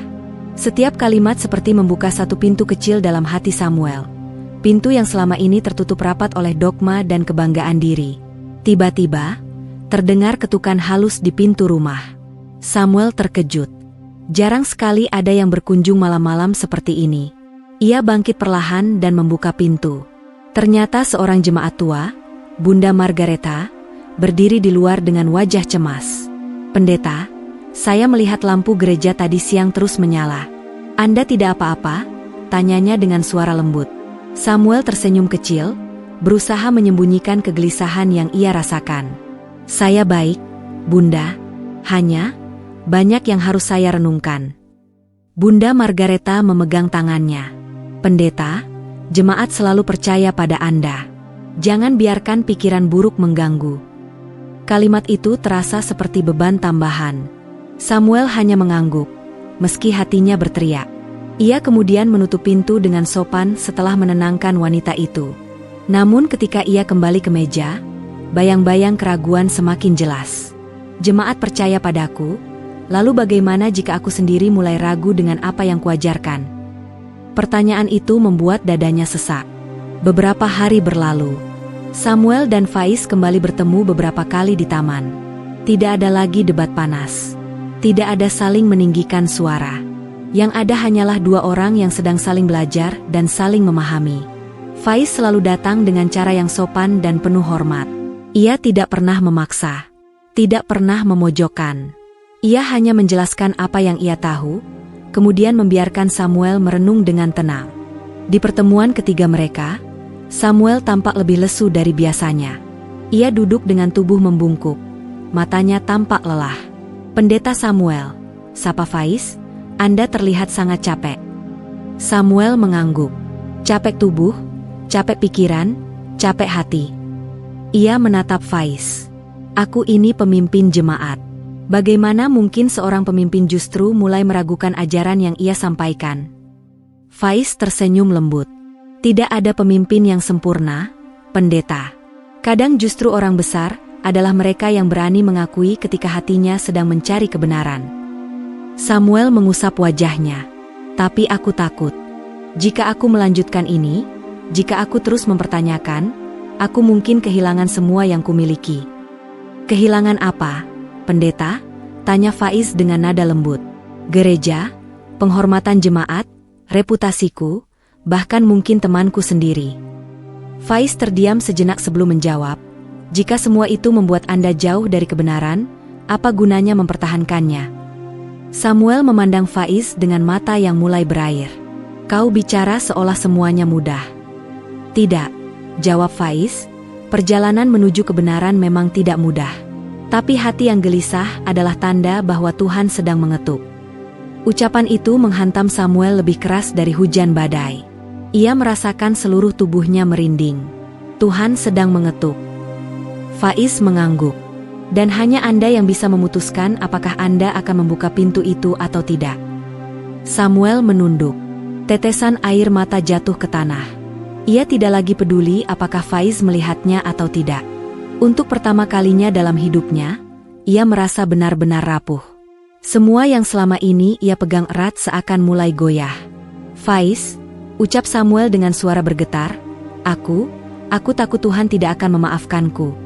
Setiap kalimat seperti membuka satu pintu kecil dalam hati Samuel. Pintu yang selama ini tertutup rapat oleh dogma dan kebanggaan diri. Tiba-tiba, terdengar ketukan halus di pintu rumah. Samuel terkejut. Jarang sekali ada yang berkunjung malam-malam seperti ini. Ia bangkit perlahan dan membuka pintu. Ternyata seorang jemaat tua, Bunda Margareta, berdiri di luar dengan wajah cemas. "Pendeta, saya melihat lampu gereja tadi siang terus menyala. Anda tidak apa-apa?" tanyanya dengan suara lembut. Samuel tersenyum kecil, berusaha menyembunyikan kegelisahan yang ia rasakan. "Saya baik, Bunda. Hanya banyak yang harus saya renungkan." Bunda Margareta memegang tangannya. "Pendeta, jemaat selalu percaya pada Anda. Jangan biarkan pikiran buruk mengganggu." Kalimat itu terasa seperti beban tambahan. Samuel hanya mengangguk, meski hatinya berteriak. Ia kemudian menutup pintu dengan sopan setelah menenangkan wanita itu. Namun ketika ia kembali ke meja, bayang-bayang keraguan semakin jelas. "Jemaat percaya padaku, lalu bagaimana jika aku sendiri mulai ragu dengan apa yang kuajarkan?" Pertanyaan itu membuat dadanya sesak. Beberapa hari berlalu. Samuel dan Faiz kembali bertemu beberapa kali di taman. Tidak ada lagi debat panas. Tidak ada saling meninggikan suara. Yang ada hanyalah dua orang yang sedang saling belajar dan saling memahami. Faiz selalu datang dengan cara yang sopan dan penuh hormat. Ia tidak pernah memaksa. Tidak pernah memojokkan. Ia hanya menjelaskan apa yang ia tahu, kemudian membiarkan Samuel merenung dengan tenang. Di pertemuan ketiga mereka, Samuel tampak lebih lesu dari biasanya. Ia duduk dengan tubuh membungkuk, matanya tampak lelah. "Pendeta Samuel," sapa Faiz, "Anda terlihat sangat capek." Samuel mengangguk. "Capek tubuh, capek pikiran, capek hati." Ia menatap Faiz. "Aku ini pemimpin jemaat. Bagaimana mungkin seorang pemimpin justru mulai meragukan ajaran yang ia sampaikan?" Faiz tersenyum lembut. "Tidak ada pemimpin yang sempurna, pendeta. Kadang justru orang besar adalah mereka yang berani mengakui ketika hatinya sedang mencari kebenaran." Samuel mengusap wajahnya. "Tapi aku takut. Jika aku melanjutkan ini, jika aku terus mempertanyakan, aku mungkin kehilangan semua yang kumiliki." "Kehilangan apa, pendeta?" tanya Faiz dengan nada lembut. "Gereja, penghormatan jemaat, reputasiku, bahkan mungkin temanku sendiri." Faiz terdiam sejenak sebelum menjawab, "Jika semua itu membuat Anda jauh dari kebenaran, apa gunanya mempertahankannya?" Samuel memandang Faiz dengan mata yang mulai berair. "Kau bicara seolah semuanya mudah." "Tidak," jawab Faiz, "perjalanan menuju kebenaran memang tidak mudah. Tapi hati yang gelisah adalah tanda bahwa Tuhan sedang mengetuk." Ucapan itu menghantam Samuel lebih keras dari hujan badai. Ia merasakan seluruh tubuhnya merinding. Tuhan sedang mengetuk. Faiz mengangguk. "Dan hanya Anda yang bisa memutuskan apakah Anda akan membuka pintu itu atau tidak." Samuel menunduk. Tetesan air mata jatuh ke tanah. Ia tidak lagi peduli apakah Faiz melihatnya atau tidak. Untuk pertama kalinya dalam hidupnya, ia merasa benar-benar rapuh. Semua yang selama ini ia pegang erat seakan mulai goyah. "Faiz," ucap Samuel dengan suara bergetar, Aku takut Tuhan tidak akan memaafkanku."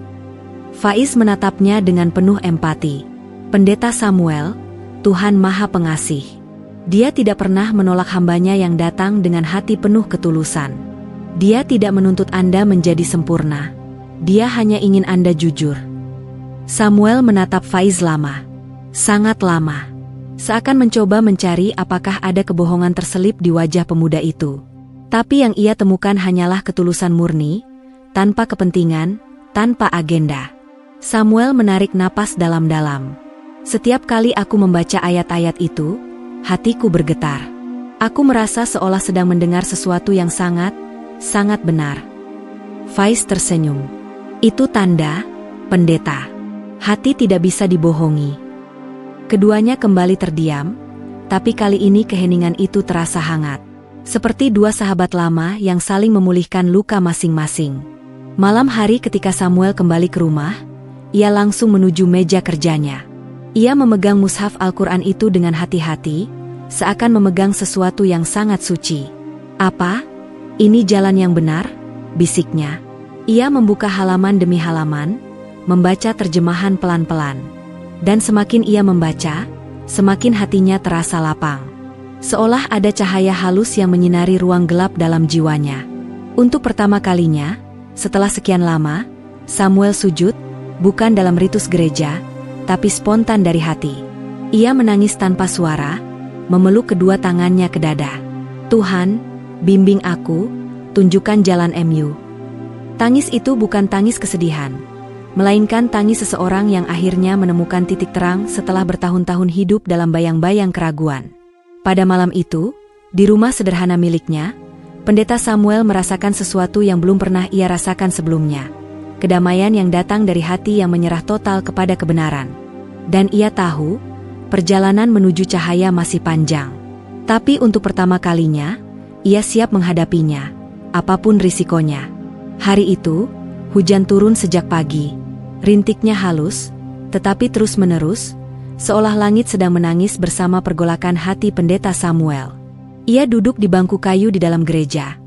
Faiz menatapnya dengan penuh empati. "Pendeta Samuel, Tuhan Maha Pengasih. Dia tidak pernah menolak hambanya yang datang dengan hati penuh ketulusan. Dia tidak menuntut Anda menjadi sempurna. Dia hanya ingin Anda jujur." Samuel menatap Faiz lama. Sangat lama. Seakan mencoba mencari apakah ada kebohongan terselip di wajah pemuda itu. Tapi yang ia temukan hanyalah ketulusan murni, tanpa kepentingan, tanpa agenda. Samuel menarik napas dalam-dalam. Setiap kali aku membaca ayat-ayat itu, hatiku bergetar. Aku merasa seolah sedang mendengar sesuatu yang sangat benar. Faiz tersenyum. Itu tanda, pendeta. Hati tidak bisa dibohongi. Keduanya kembali terdiam, tapi kali ini keheningan itu terasa hangat. Seperti dua sahabat lama yang saling memulihkan luka masing-masing. Malam hari ketika Samuel kembali ke rumah, ia langsung menuju meja kerjanya. Ia memegang mushaf Al-Quran itu dengan hati-hati, seakan memegang sesuatu yang sangat suci. "Apa? Ini jalan yang benar?" bisiknya. Ia membuka halaman demi halaman, membaca terjemahan pelan-pelan. Dan semakin ia membaca, semakin hatinya terasa lapang. Seolah ada cahaya halus yang menyinari ruang gelap dalam jiwanya. Untuk pertama kalinya, setelah sekian lama, Samuel sujud, bukan dalam ritus gereja, tapi spontan dari hati. Ia menangis tanpa suara, memeluk kedua tangannya ke dada. "Tuhan, bimbing aku, tunjukkan jalan MU." Tangis itu bukan tangis kesedihan, melainkan tangis seseorang yang akhirnya menemukan titik terang setelah bertahun-tahun hidup dalam bayang-bayang keraguan. Pada malam itu, di rumah sederhana miliknya, Pendeta Samuel merasakan sesuatu yang belum pernah ia rasakan sebelumnya. Kedamaian yang datang dari hati yang menyerah total kepada kebenaran. Dan ia tahu, perjalanan menuju cahaya masih panjang. Tapi untuk pertama kalinya, ia siap menghadapinya, apapun risikonya. Hari itu, hujan turun sejak pagi. Rintiknya halus, tetapi terus-menerus, seolah langit sedang menangis bersama pergolakan hati Pendeta Samuel. Ia duduk di bangku kayu di dalam gereja.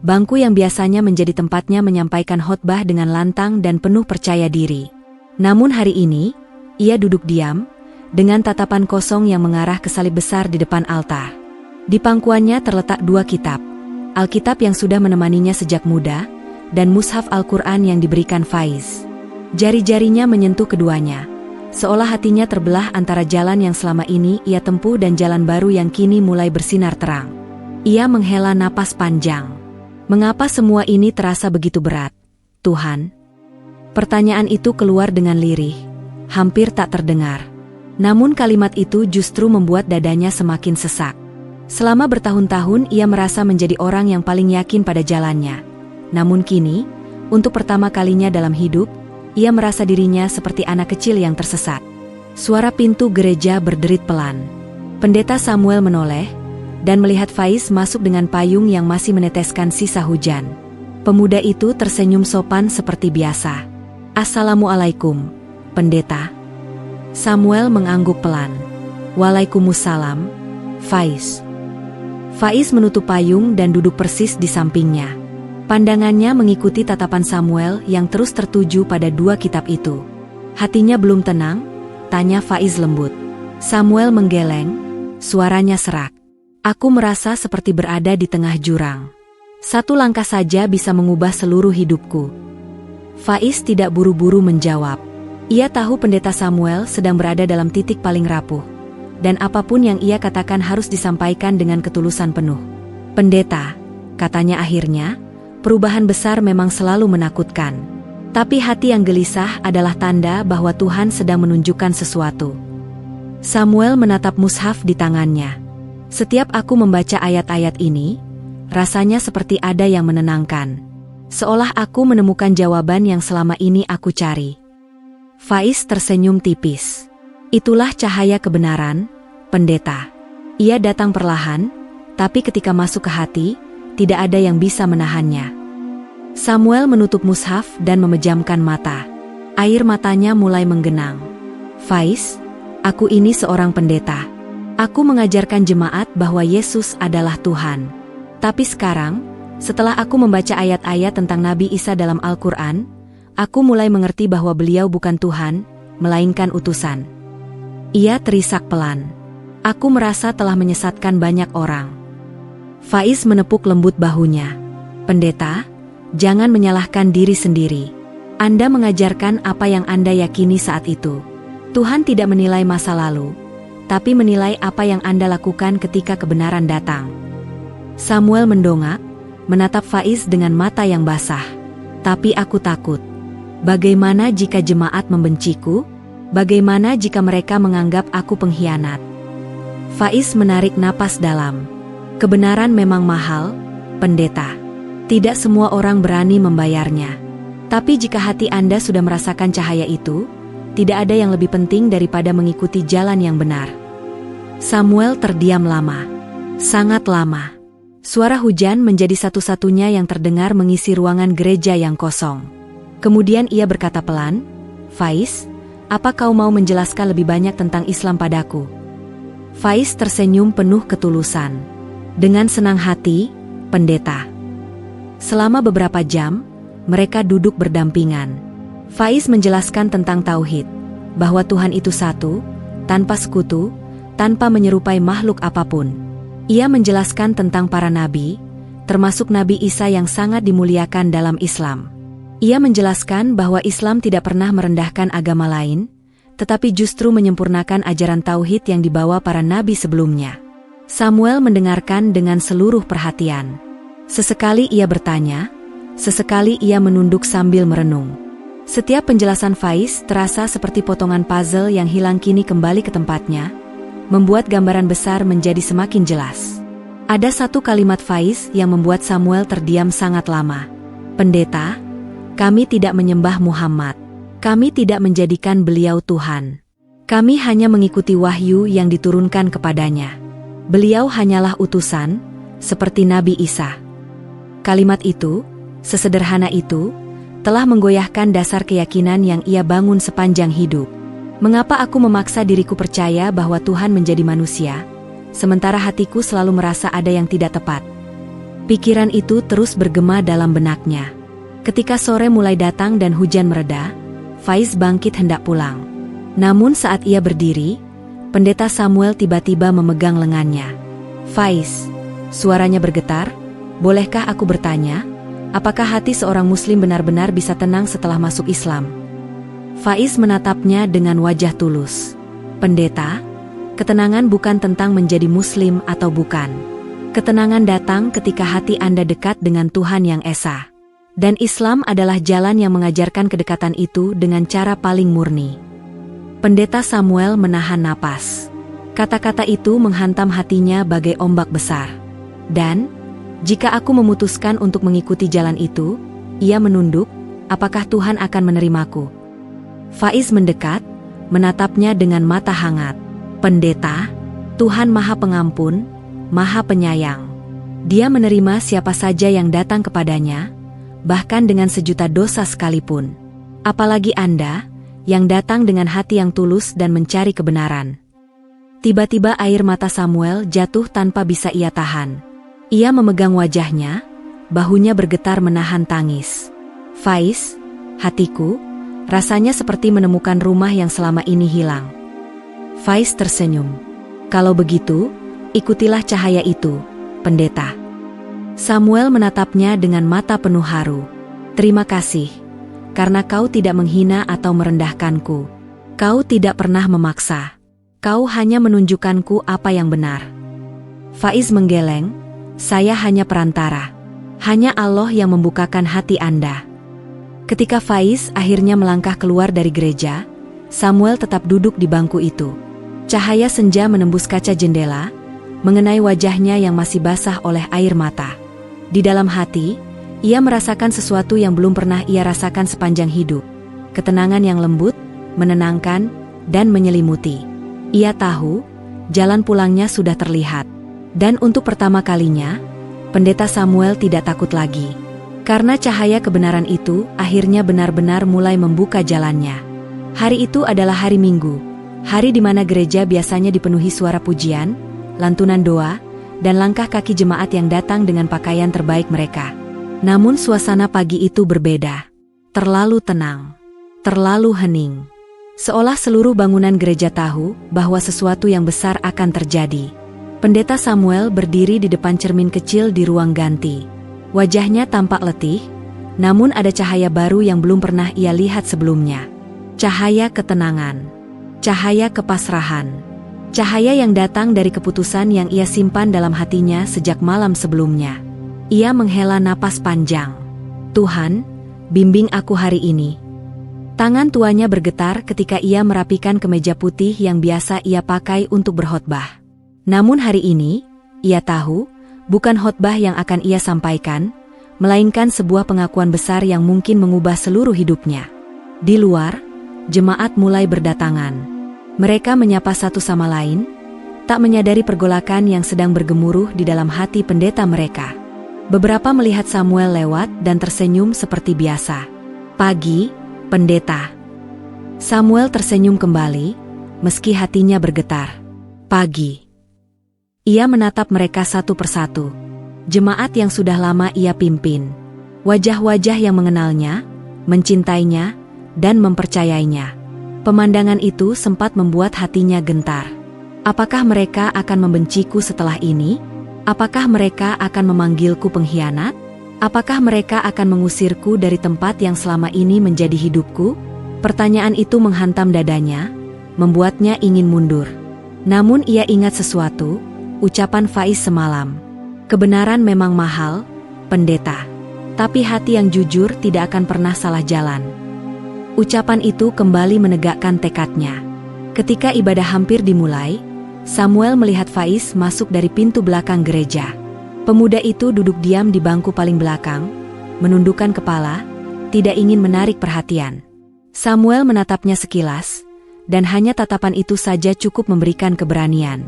Bangku yang biasanya menjadi tempatnya menyampaikan khotbah dengan lantang dan penuh percaya diri. Namun hari ini, ia duduk diam, dengan tatapan kosong yang mengarah ke salib besar di depan altar. Di pangkuannya terletak dua kitab. Alkitab yang sudah menemaninya sejak muda, dan mushaf Al-Quran yang diberikan Faiz. Jari-jarinya menyentuh keduanya, seolah hatinya terbelah antara jalan yang selama ini ia tempuh dan jalan baru yang kini mulai bersinar terang. Ia menghela napas panjang. "Mengapa semua ini terasa begitu berat, Tuhan?" Pertanyaan itu keluar dengan lirih, hampir tak terdengar. Namun kalimat itu justru membuat dadanya semakin sesak. Selama bertahun-tahun ia merasa menjadi orang yang paling yakin pada jalannya. Namun kini, untuk pertama kalinya dalam hidup, ia merasa dirinya seperti anak kecil yang tersesat. Suara pintu gereja berderit pelan. Pendeta Samuel menoleh, dan melihat Faiz masuk dengan payung yang masih meneteskan sisa hujan. Pemuda itu tersenyum sopan seperti biasa. "Assalamualaikum, pendeta." Samuel mengangguk pelan. "Waalaikumsalam, Faiz." Faiz menutup payung dan duduk persis di sampingnya. Pandangannya mengikuti tatapan Samuel yang terus tertuju pada dua kitab itu. "Hatinya belum tenang?" tanya Faiz lembut. Samuel menggeleng, suaranya serak. "Aku merasa seperti berada di tengah jurang. Satu langkah saja bisa mengubah seluruh hidupku." Faiz tidak buru-buru menjawab. Ia tahu Pendeta Samuel sedang berada dalam titik paling rapuh. Dan apapun yang ia katakan harus disampaikan dengan ketulusan penuh. "Pendeta," katanya akhirnya, "perubahan besar memang selalu menakutkan. Tapi hati yang gelisah adalah tanda bahwa Tuhan sedang menunjukkan sesuatu." Samuel menatap mushaf di tangannya. "Setiap aku membaca ayat-ayat ini, rasanya seperti ada yang menenangkan. Seolah aku menemukan jawaban yang selama ini aku cari." Faiz tersenyum tipis. "Itulah cahaya kebenaran, pendeta. Ia datang perlahan, tapi ketika masuk ke hati, tidak ada yang bisa menahannya." Samuel menutup mushaf dan memejamkan mata. Air matanya mulai menggenang. "Faiz, aku ini seorang pendeta. Aku mengajarkan jemaat bahwa Yesus adalah Tuhan. Tapi sekarang, setelah aku membaca ayat-ayat tentang Nabi Isa dalam Al-Quran, aku mulai mengerti bahwa beliau bukan Tuhan, melainkan utusan." Ia terisak pelan. "Aku merasa telah menyesatkan banyak orang." Faiz menepuk lembut bahunya. "Pendeta, jangan menyalahkan diri sendiri. Anda mengajarkan apa yang Anda yakini saat itu. Tuhan tidak menilai masa lalu, tapi menilai apa yang Anda lakukan ketika kebenaran datang." Samuel mendongak, menatap Faiz dengan mata yang basah. Tapi aku takut. Bagaimana jika jemaat membenciku? Bagaimana jika mereka menganggap aku pengkhianat? Faiz menarik napas dalam. Kebenaran memang mahal, pendeta. Tidak semua orang berani membayarnya. Tapi jika hati Anda sudah merasakan cahaya itu, tidak ada yang lebih penting daripada mengikuti jalan yang benar. Samuel terdiam lama. Sangat lama. Suara hujan menjadi satu-satunya yang terdengar mengisi ruangan gereja yang kosong. Kemudian ia berkata pelan, "Faiz, apa kau mau menjelaskan lebih banyak tentang Islam padaku?" Faiz tersenyum penuh ketulusan. Dengan senang hati, pendeta. Selama beberapa jam, mereka duduk berdampingan. Faiz menjelaskan tentang tauhid, bahwa Tuhan itu satu, tanpa sekutu, tanpa menyerupai makhluk apapun. Ia menjelaskan tentang para nabi, termasuk Nabi Isa yang sangat dimuliakan dalam Islam. Ia menjelaskan bahwa Islam tidak pernah merendahkan agama lain, tetapi justru menyempurnakan ajaran tauhid yang dibawa para nabi sebelumnya. Samuel mendengarkan dengan seluruh perhatian. Sesekali ia bertanya, sesekali ia menunduk sambil merenung. Setiap penjelasan Faiz terasa seperti potongan puzzle yang hilang kini kembali ke tempatnya, membuat gambaran besar menjadi semakin jelas. Ada satu kalimat Faiz yang membuat Samuel terdiam sangat lama. "Pendeta, kami tidak menyembah Muhammad. Kami tidak menjadikan beliau Tuhan. Kami hanya mengikuti wahyu yang diturunkan kepadanya. Beliau hanyalah utusan, seperti Nabi Isa." Kalimat itu, sesederhana itu, telah menggoyahkan dasar keyakinan yang ia bangun sepanjang hidup. Mengapa aku memaksa diriku percaya bahwa Tuhan menjadi manusia, sementara hatiku selalu merasa ada yang tidak tepat? Pikiran itu terus bergema dalam benaknya. Ketika sore mulai datang dan hujan mereda, Faiz bangkit hendak pulang. Namun saat ia berdiri, pendeta Samuel tiba-tiba memegang lengannya. "Faiz," suaranya bergetar, "bolehkah aku bertanya, apakah hati seorang muslim benar-benar bisa tenang setelah masuk Islam?" Faiz menatapnya dengan wajah tulus. "Pendeta, ketenangan bukan tentang menjadi muslim atau bukan. Ketenangan datang ketika hati Anda dekat dengan Tuhan yang Esa. Dan Islam adalah jalan yang mengajarkan kedekatan itu dengan cara paling murni." Pendeta Samuel menahan napas. Kata-kata itu menghantam hatinya bagai ombak besar. "Dan, jika aku memutuskan untuk mengikuti jalan itu," ia menunduk, "apakah Tuhan akan menerimaku?" Faiz mendekat, menatapnya dengan mata hangat. "Pendeta, Tuhan Maha Pengampun, Maha Penyayang. Dia menerima siapa saja yang datang kepadanya, bahkan dengan sejuta dosa sekalipun. Apalagi Anda, yang datang dengan hati yang tulus dan mencari kebenaran." Tiba-tiba air mata Samuel jatuh tanpa bisa ia tahan. Ia memegang wajahnya, bahunya bergetar menahan tangis. "Faiz, hatiku, rasanya seperti menemukan rumah yang selama ini hilang." Faiz tersenyum. "Kalau begitu, ikutilah cahaya itu, pendeta." Samuel menatapnya dengan mata penuh haru. "Terima kasih, karena kau tidak menghina atau merendahkanku. Kau tidak pernah memaksa. Kau hanya menunjukkanku apa yang benar." Faiz menggeleng, "Saya hanya perantara. Hanya Allah yang membukakan hati Anda." Ketika Faiz akhirnya melangkah keluar dari gereja, Samuel tetap duduk di bangku itu. Cahaya senja menembus kaca jendela, mengenai wajahnya yang masih basah oleh air mata. Di dalam hati, ia merasakan sesuatu yang belum pernah ia rasakan sepanjang hidup. Ketenangan yang lembut, menenangkan, dan menyelimuti. Ia tahu, jalan pulangnya sudah terlihat. Dan untuk pertama kalinya, pendeta Samuel tidak takut lagi. Karena cahaya kebenaran itu akhirnya benar-benar mulai membuka jalannya. Hari itu adalah hari Minggu, hari di mana gereja biasanya dipenuhi suara pujian, lantunan doa, dan langkah kaki jemaat yang datang dengan pakaian terbaik mereka. Namun suasana pagi itu berbeda. Terlalu tenang. Terlalu hening. Seolah seluruh bangunan gereja tahu bahwa sesuatu yang besar akan terjadi. Pendeta Samuel berdiri di depan cermin kecil di ruang ganti. Wajahnya tampak letih, namun ada cahaya baru yang belum pernah ia lihat sebelumnya. Cahaya ketenangan. Cahaya kepasrahan. Cahaya yang datang dari keputusan yang ia simpan dalam hatinya sejak malam sebelumnya. Ia menghela napas panjang. Tuhan, bimbing aku hari ini. Tangan tuanya bergetar ketika ia merapikan kemeja putih yang biasa ia pakai untuk berkhotbah. Namun hari ini, ia tahu, bukan khotbah yang akan ia sampaikan, melainkan sebuah pengakuan besar yang mungkin mengubah seluruh hidupnya. Di luar, jemaat mulai berdatangan. Mereka menyapa satu sama lain, tak menyadari pergolakan yang sedang bergemuruh di dalam hati pendeta mereka. Beberapa melihat Samuel lewat dan tersenyum seperti biasa. Pagi, pendeta. Samuel tersenyum kembali, meski hatinya bergetar. Pagi. Ia menatap mereka satu persatu. Jemaat yang sudah lama ia pimpin. Wajah-wajah yang mengenalnya, mencintainya, dan mempercayainya. Pemandangan itu sempat membuat hatinya gentar. Apakah mereka akan membenciku setelah ini? Apakah mereka akan memanggilku pengkhianat? Apakah mereka akan mengusirku dari tempat yang selama ini menjadi hidupku? Pertanyaan itu menghantam dadanya, membuatnya ingin mundur. Namun ia ingat sesuatu, ucapan Faiz semalam. Kebenaran memang mahal, pendeta. Tapi hati yang jujur tidak akan pernah salah jalan. Ucapan itu kembali menegakkan tekadnya. Ketika ibadah hampir dimulai, Samuel melihat Faiz masuk dari pintu belakang gereja. Pemuda itu duduk diam di bangku paling belakang, menundukkan kepala, tidak ingin menarik perhatian. Samuel menatapnya sekilas, dan hanya tatapan itu saja cukup memberikan keberanian.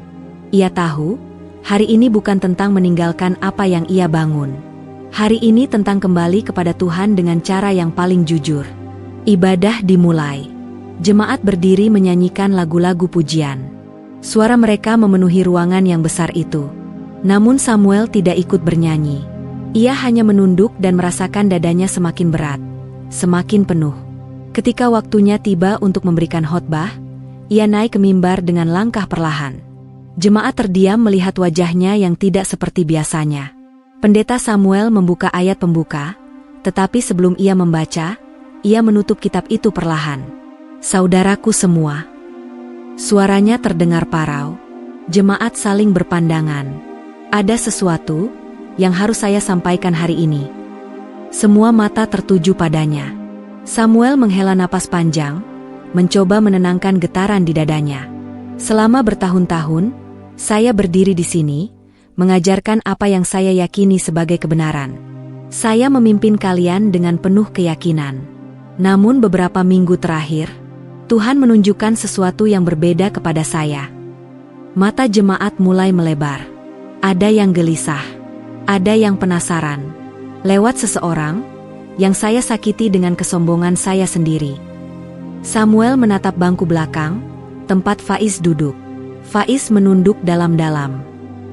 Ia tahu, hari ini bukan tentang meninggalkan apa yang ia bangun. Hari ini tentang kembali kepada Tuhan dengan cara yang paling jujur. Ibadah dimulai. Jemaat berdiri menyanyikan lagu-lagu pujian. Suara mereka memenuhi ruangan yang besar itu. Namun Samuel tidak ikut bernyanyi. Ia hanya menunduk dan merasakan dadanya semakin berat, semakin penuh. Ketika waktunya tiba untuk memberikan khotbah, ia naik ke mimbar dengan langkah perlahan. Jemaat terdiam melihat wajahnya yang tidak seperti biasanya. Pendeta Samuel membuka ayat pembuka, tetapi sebelum ia membaca, ia menutup kitab itu perlahan. Saudaraku semua. Suaranya terdengar parau. Jemaat saling berpandangan. Ada sesuatu yang harus saya sampaikan hari ini. Semua mata tertuju padanya. Samuel menghela napas panjang, mencoba menenangkan getaran di dadanya. Selama bertahun-tahun, saya berdiri di sini, mengajarkan apa yang saya yakini sebagai kebenaran. Saya memimpin kalian dengan penuh keyakinan. Namun beberapa minggu terakhir, Tuhan menunjukkan sesuatu yang berbeda kepada saya. Mata jemaat mulai melebar. Ada yang gelisah, ada yang penasaran. Lewat seseorang yang saya sakiti dengan kesombongan saya sendiri. Samuel menatap bangku belakang, tempat Faiz duduk. Faiz menunduk dalam-dalam.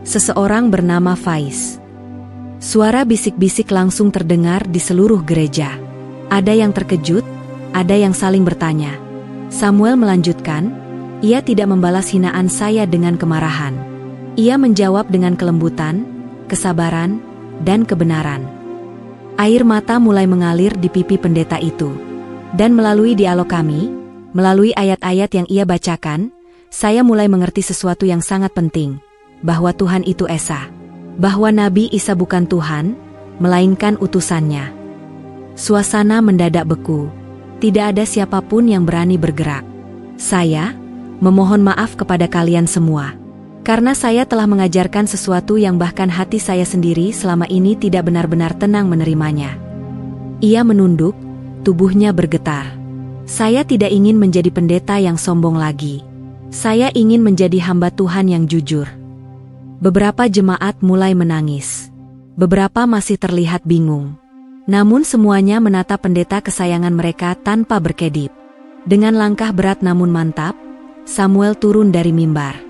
Seseorang bernama Faiz. Suara bisik-bisik langsung terdengar di seluruh gereja. Ada yang terkejut, ada yang saling bertanya. Samuel melanjutkan, ia tidak membalas hinaan saya dengan kemarahan. Ia menjawab dengan kelembutan, kesabaran, dan kebenaran. Air mata mulai mengalir di pipi pendeta itu. Dan melalui dialog kami, melalui ayat-ayat yang ia bacakan, saya mulai mengerti sesuatu yang sangat penting, bahwa Tuhan itu Esa. Bahwa Nabi Isa bukan Tuhan, melainkan utusannya. Suasana mendadak beku. Tidak ada siapapun yang berani bergerak. Saya memohon maaf kepada kalian semua. Karena saya telah mengajarkan sesuatu yang bahkan hati saya sendiri selama ini tidak benar-benar tenang menerimanya. Ia menunduk, tubuhnya bergetar. Saya tidak ingin menjadi pendeta yang sombong lagi. Saya ingin menjadi hamba Tuhan yang jujur. Beberapa jemaat mulai menangis. Beberapa masih terlihat bingung. Namun semuanya menatap pendeta kesayangan mereka tanpa berkedip. Dengan langkah berat namun mantap, Samuel turun dari mimbar.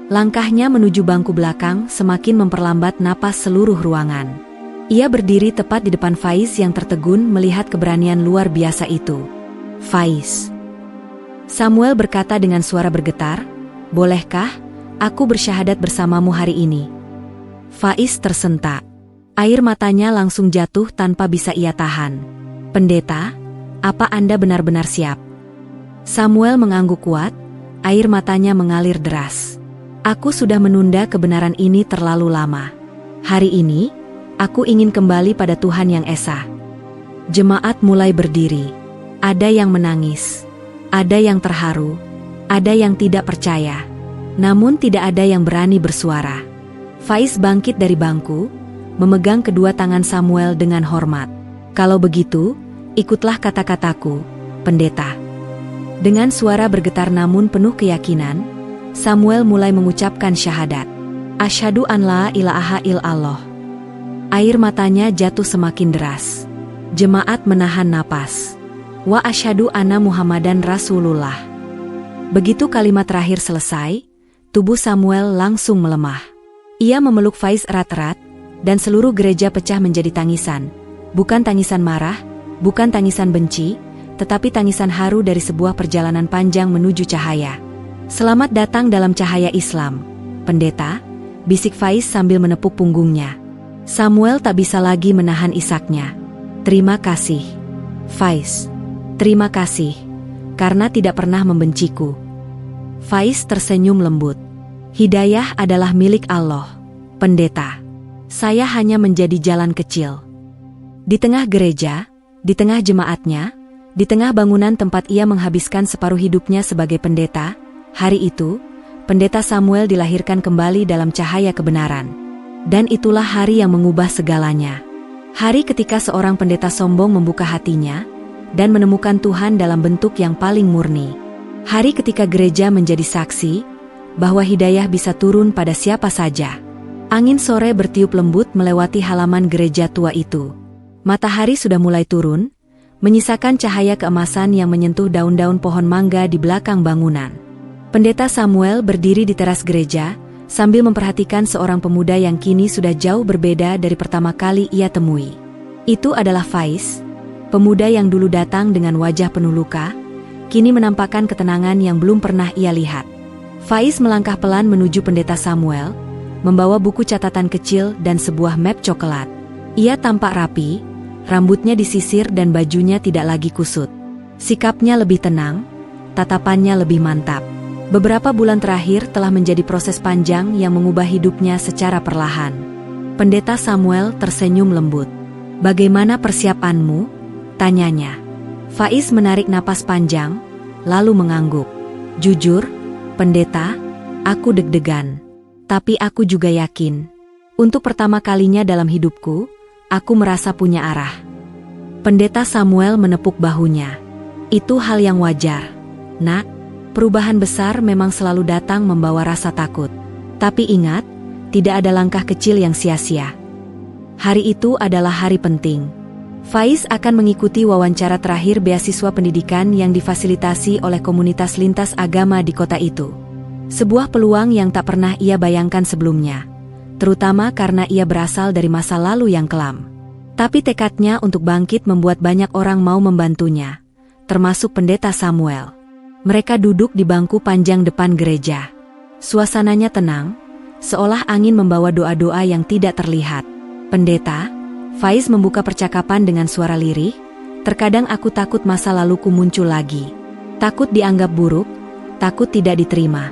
Langkahnya menuju bangku belakang semakin memperlambat napas seluruh ruangan. Ia berdiri tepat di depan Faiz yang tertegun melihat keberanian luar biasa itu. Faiz. Samuel berkata dengan suara bergetar, "Bolehkah aku bersyahadat bersamamu hari ini?" Faiz tersentak. Air matanya langsung jatuh tanpa bisa ia tahan. "Pendeta, apa Anda benar-benar siap?" Samuel mengangguk kuat, air matanya mengalir deras. "Aku sudah menunda kebenaran ini terlalu lama. Hari ini, Aku ingin kembali pada Tuhan yang esa. Jemaat mulai berdiri. Ada yang menangis, ada yang terharu, ada yang tidak percaya. Namun tidak ada yang berani bersuara. Faiz bangkit dari bangku, memegang kedua tangan Samuel dengan hormat. Kalau begitu, ikutlah kata-kataku, pendeta. Dengan suara bergetar namun penuh keyakinan, Samuel mulai mengucapkan syahadat. Asyhadu an la ilaha illallah. Air matanya jatuh semakin deras. Jemaat menahan napas. Wa asyhadu anna Muhammadan Rasulullah. Begitu kalimat terakhir selesai, tubuh Samuel langsung melemah. Ia memeluk Faiz erat-erat, dan seluruh gereja pecah menjadi tangisan. Bukan tangisan marah, bukan tangisan benci, tetapi tangisan haru dari sebuah perjalanan panjang menuju cahaya. Selamat datang dalam cahaya Islam, pendeta, bisik Faiz sambil menepuk punggungnya. Samuel tak bisa lagi menahan isaknya. Terima kasih, Faiz. Terima kasih, karena tidak pernah membenciku. Faiz tersenyum lembut. Hidayah adalah milik Allah, pendeta. Saya hanya menjadi jalan kecil. Di tengah gereja, di tengah jemaatnya, di tengah bangunan tempat ia menghabiskan separuh hidupnya sebagai pendeta, hari itu, pendeta Samuel dilahirkan kembali dalam cahaya kebenaran. Dan itulah hari yang mengubah segalanya. Hari ketika seorang pendeta sombong membuka hatinya, dan menemukan Tuhan dalam bentuk yang paling murni. Hari ketika gereja menjadi saksi, bahwa hidayah bisa turun pada siapa saja. Angin sore bertiup lembut melewati halaman gereja tua itu. Matahari sudah mulai turun, menyisakan cahaya keemasan yang menyentuh daun-daun pohon mangga di belakang bangunan. Pendeta Samuel berdiri di teras gereja, sambil memperhatikan seorang pemuda yang kini sudah jauh berbeda dari pertama kali ia temui. Itu adalah Faiz, pemuda yang dulu datang dengan wajah penuh luka, kini menampakkan ketenangan yang belum pernah ia lihat. Faiz melangkah pelan menuju pendeta Samuel, membawa buku catatan kecil dan sebuah map coklat. Ia tampak rapi, rambutnya disisir dan bajunya tidak lagi kusut. Sikapnya lebih tenang, tatapannya lebih mantap. Beberapa bulan terakhir telah menjadi proses panjang yang mengubah hidupnya secara perlahan. Pendeta Samuel tersenyum lembut. "Bagaimana persiapanmu?" tanyanya. Faiz menarik napas panjang, lalu mengangguk. "Jujur, pendeta, aku deg-degan. Tapi aku juga yakin. Untuk pertama kalinya dalam hidupku, aku merasa punya arah." Pendeta Samuel menepuk bahunya. "Itu hal yang wajar, nak. Perubahan besar memang selalu datang membawa rasa takut. Tapi ingat, tidak ada langkah kecil yang sia-sia. Hari itu adalah hari penting." Faiz akan mengikuti wawancara terakhir beasiswa pendidikan yang difasilitasi oleh komunitas lintas agama di kota itu. Sebuah peluang yang tak pernah ia bayangkan sebelumnya, terutama karena ia berasal dari masa lalu yang kelam. Tapi tekadnya untuk bangkit membuat banyak orang mau membantunya, termasuk pendeta Samuel. Mereka duduk di bangku panjang depan gereja. Suasananya tenang, seolah angin membawa doa-doa yang tidak terlihat. "Pendeta," Faiz membuka percakapan dengan suara lirih, "terkadang aku takut masa laluku muncul lagi. Takut dianggap buruk, takut tidak diterima."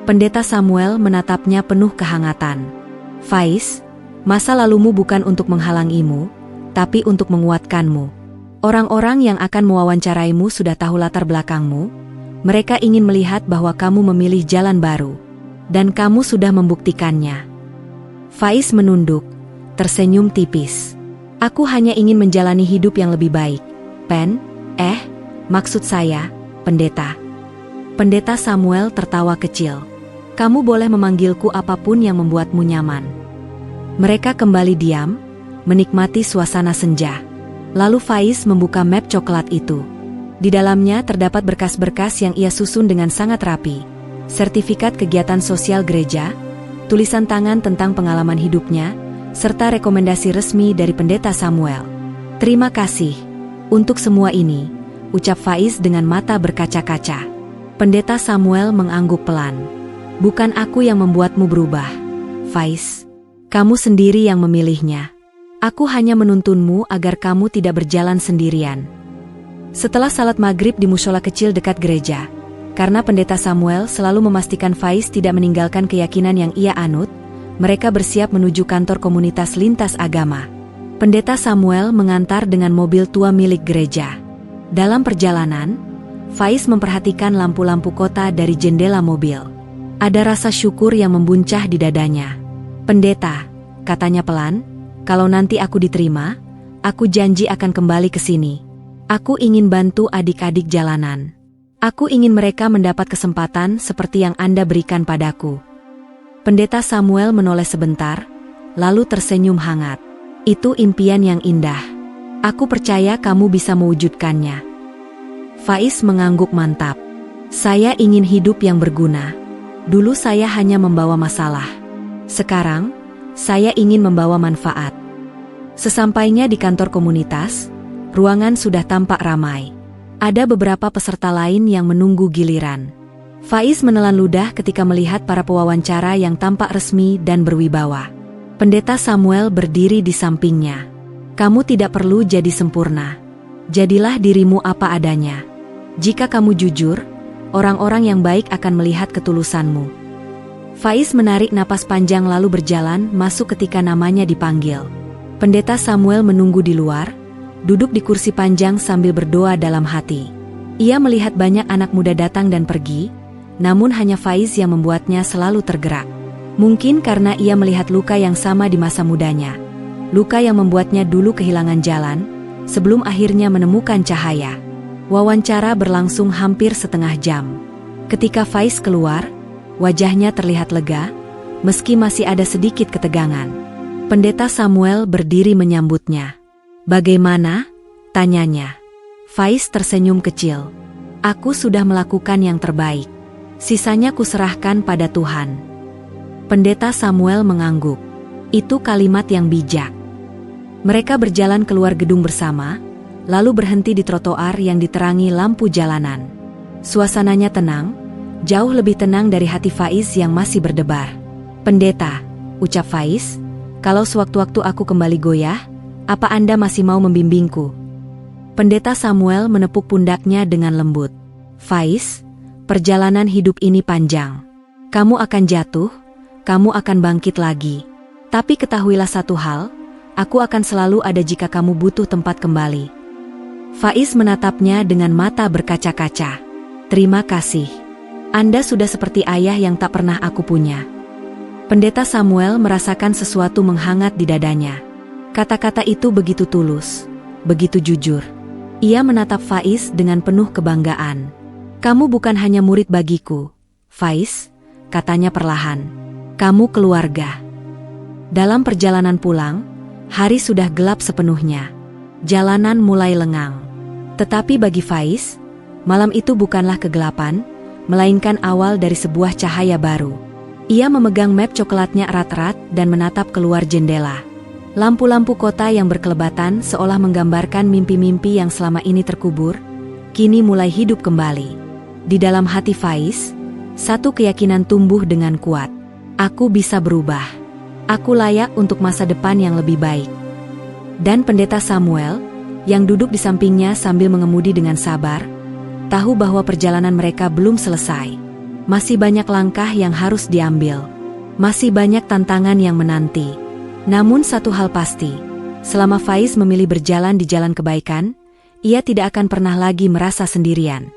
Pendeta Samuel menatapnya penuh kehangatan. "Faiz, masa lalumu bukan untuk menghalangimu, tapi untuk menguatkanmu. Orang-orang yang akan mewawancaraimu sudah tahu latar belakangmu. Mereka ingin melihat bahwa kamu memilih jalan baru. Dan kamu sudah membuktikannya." Faiz menunduk, tersenyum tipis. "Aku hanya ingin menjalani hidup yang lebih baik, maksud saya, pendeta." Pendeta Samuel tertawa kecil. "Kamu boleh memanggilku apapun yang membuatmu nyaman." Mereka kembali diam, menikmati suasana senja. Lalu Faiz membuka map coklat itu. Di dalamnya terdapat berkas-berkas yang ia susun dengan sangat rapi. Sertifikat kegiatan sosial gereja, tulisan tangan tentang pengalaman hidupnya, serta rekomendasi resmi dari pendeta Samuel. "Terima kasih untuk semua ini," ucap Faiz dengan mata berkaca-kaca. Pendeta Samuel mengangguk pelan. "Bukan aku yang membuatmu berubah, Faiz. Kamu sendiri yang memilihnya. Aku hanya menuntunmu agar kamu tidak berjalan sendirian." Setelah salat maghrib di mushola kecil dekat gereja, karena pendeta Samuel selalu memastikan Faiz tidak meninggalkan keyakinan yang ia anut, Mereka bersiap menuju kantor komunitas lintas agama. Pendeta Samuel mengantar dengan mobil tua milik gereja. Dalam perjalanan, Faiz memperhatikan lampu-lampu kota dari jendela mobil. Ada rasa syukur yang membuncah di dadanya. "Pendeta," katanya pelan, "kalau nanti aku diterima, aku janji akan kembali ke sini. Aku ingin bantu adik-adik jalanan. Aku ingin mereka mendapat kesempatan seperti yang Anda berikan padaku." Pendeta Samuel menoleh sebentar, lalu tersenyum hangat. "Itu impian yang indah. Aku percaya kamu bisa mewujudkannya." Faiz mengangguk mantap. "Saya ingin hidup yang berguna. Dulu saya hanya membawa masalah. Sekarang, saya ingin membawa manfaat." Sesampainya di kantor komunitas, ruangan sudah tampak ramai. Ada beberapa peserta lain yang menunggu giliran. Faiz menelan ludah ketika melihat para pewawancara yang tampak resmi dan berwibawa. Pendeta Samuel berdiri di sampingnya. "Kamu tidak perlu jadi sempurna. Jadilah dirimu apa adanya. Jika kamu jujur, orang-orang yang baik akan melihat ketulusanmu." Faiz menarik napas panjang lalu berjalan masuk ketika namanya dipanggil. Pendeta Samuel menunggu di luar, duduk di kursi panjang sambil berdoa dalam hati. Ia melihat banyak anak muda datang dan pergi, namun hanya Faiz yang membuatnya selalu tergerak. Mungkin karena ia melihat luka yang sama di masa mudanya. Luka yang membuatnya dulu kehilangan jalan, sebelum akhirnya menemukan cahaya. Wawancara berlangsung hampir setengah jam. Ketika Faiz keluar, wajahnya terlihat lega, meski masih ada sedikit ketegangan. Pendeta Samuel berdiri menyambutnya. "Bagaimana?" tanyanya. Faiz tersenyum kecil. "Aku sudah melakukan yang terbaik. Sisanya kuserahkan pada Tuhan." Pendeta Samuel mengangguk. Itu kalimat yang bijak. Mereka berjalan keluar gedung bersama, lalu berhenti di trotoar yang diterangi lampu jalanan. Suasananya tenang, jauh lebih tenang dari hati Faiz yang masih berdebar. "Pendeta," ucap Faiz, "kalau sewaktu-waktu aku kembali goyah, apa Anda masih mau membimbingku?" Pendeta Samuel menepuk pundaknya dengan lembut. "Faiz, perjalanan hidup ini panjang. Kamu akan jatuh, kamu akan bangkit lagi. Tapi ketahuilah satu hal, aku akan selalu ada jika kamu butuh tempat kembali." Faiz menatapnya dengan mata berkaca-kaca. "Terima kasih. Anda sudah seperti ayah yang tak pernah aku punya." Pendeta Samuel merasakan sesuatu menghangat di dadanya. Kata-kata itu begitu tulus, begitu jujur. Ia menatap Faiz dengan penuh kebanggaan. "Kamu bukan hanya murid bagiku, Faiz," katanya perlahan. "Kamu keluarga." Dalam perjalanan pulang, hari sudah gelap sepenuhnya. Jalanan mulai lengang. Tetapi bagi Faiz, malam itu bukanlah kegelapan, melainkan awal dari sebuah cahaya baru. Ia memegang map coklatnya erat-erat dan menatap keluar jendela. Lampu-lampu kota yang berkelebatan seolah menggambarkan mimpi-mimpi yang selama ini terkubur, kini mulai hidup kembali. Di dalam hati Faiz, satu keyakinan tumbuh dengan kuat. "Aku bisa berubah. Aku layak untuk masa depan yang lebih baik." Dan Pendeta Samuel, yang duduk di sampingnya sambil mengemudi dengan sabar, tahu bahwa perjalanan mereka belum selesai. Masih banyak langkah yang harus diambil. Masih banyak tantangan yang menanti. Namun satu hal pasti, selama Faiz memilih berjalan di jalan kebaikan, ia tidak akan pernah lagi merasa sendirian.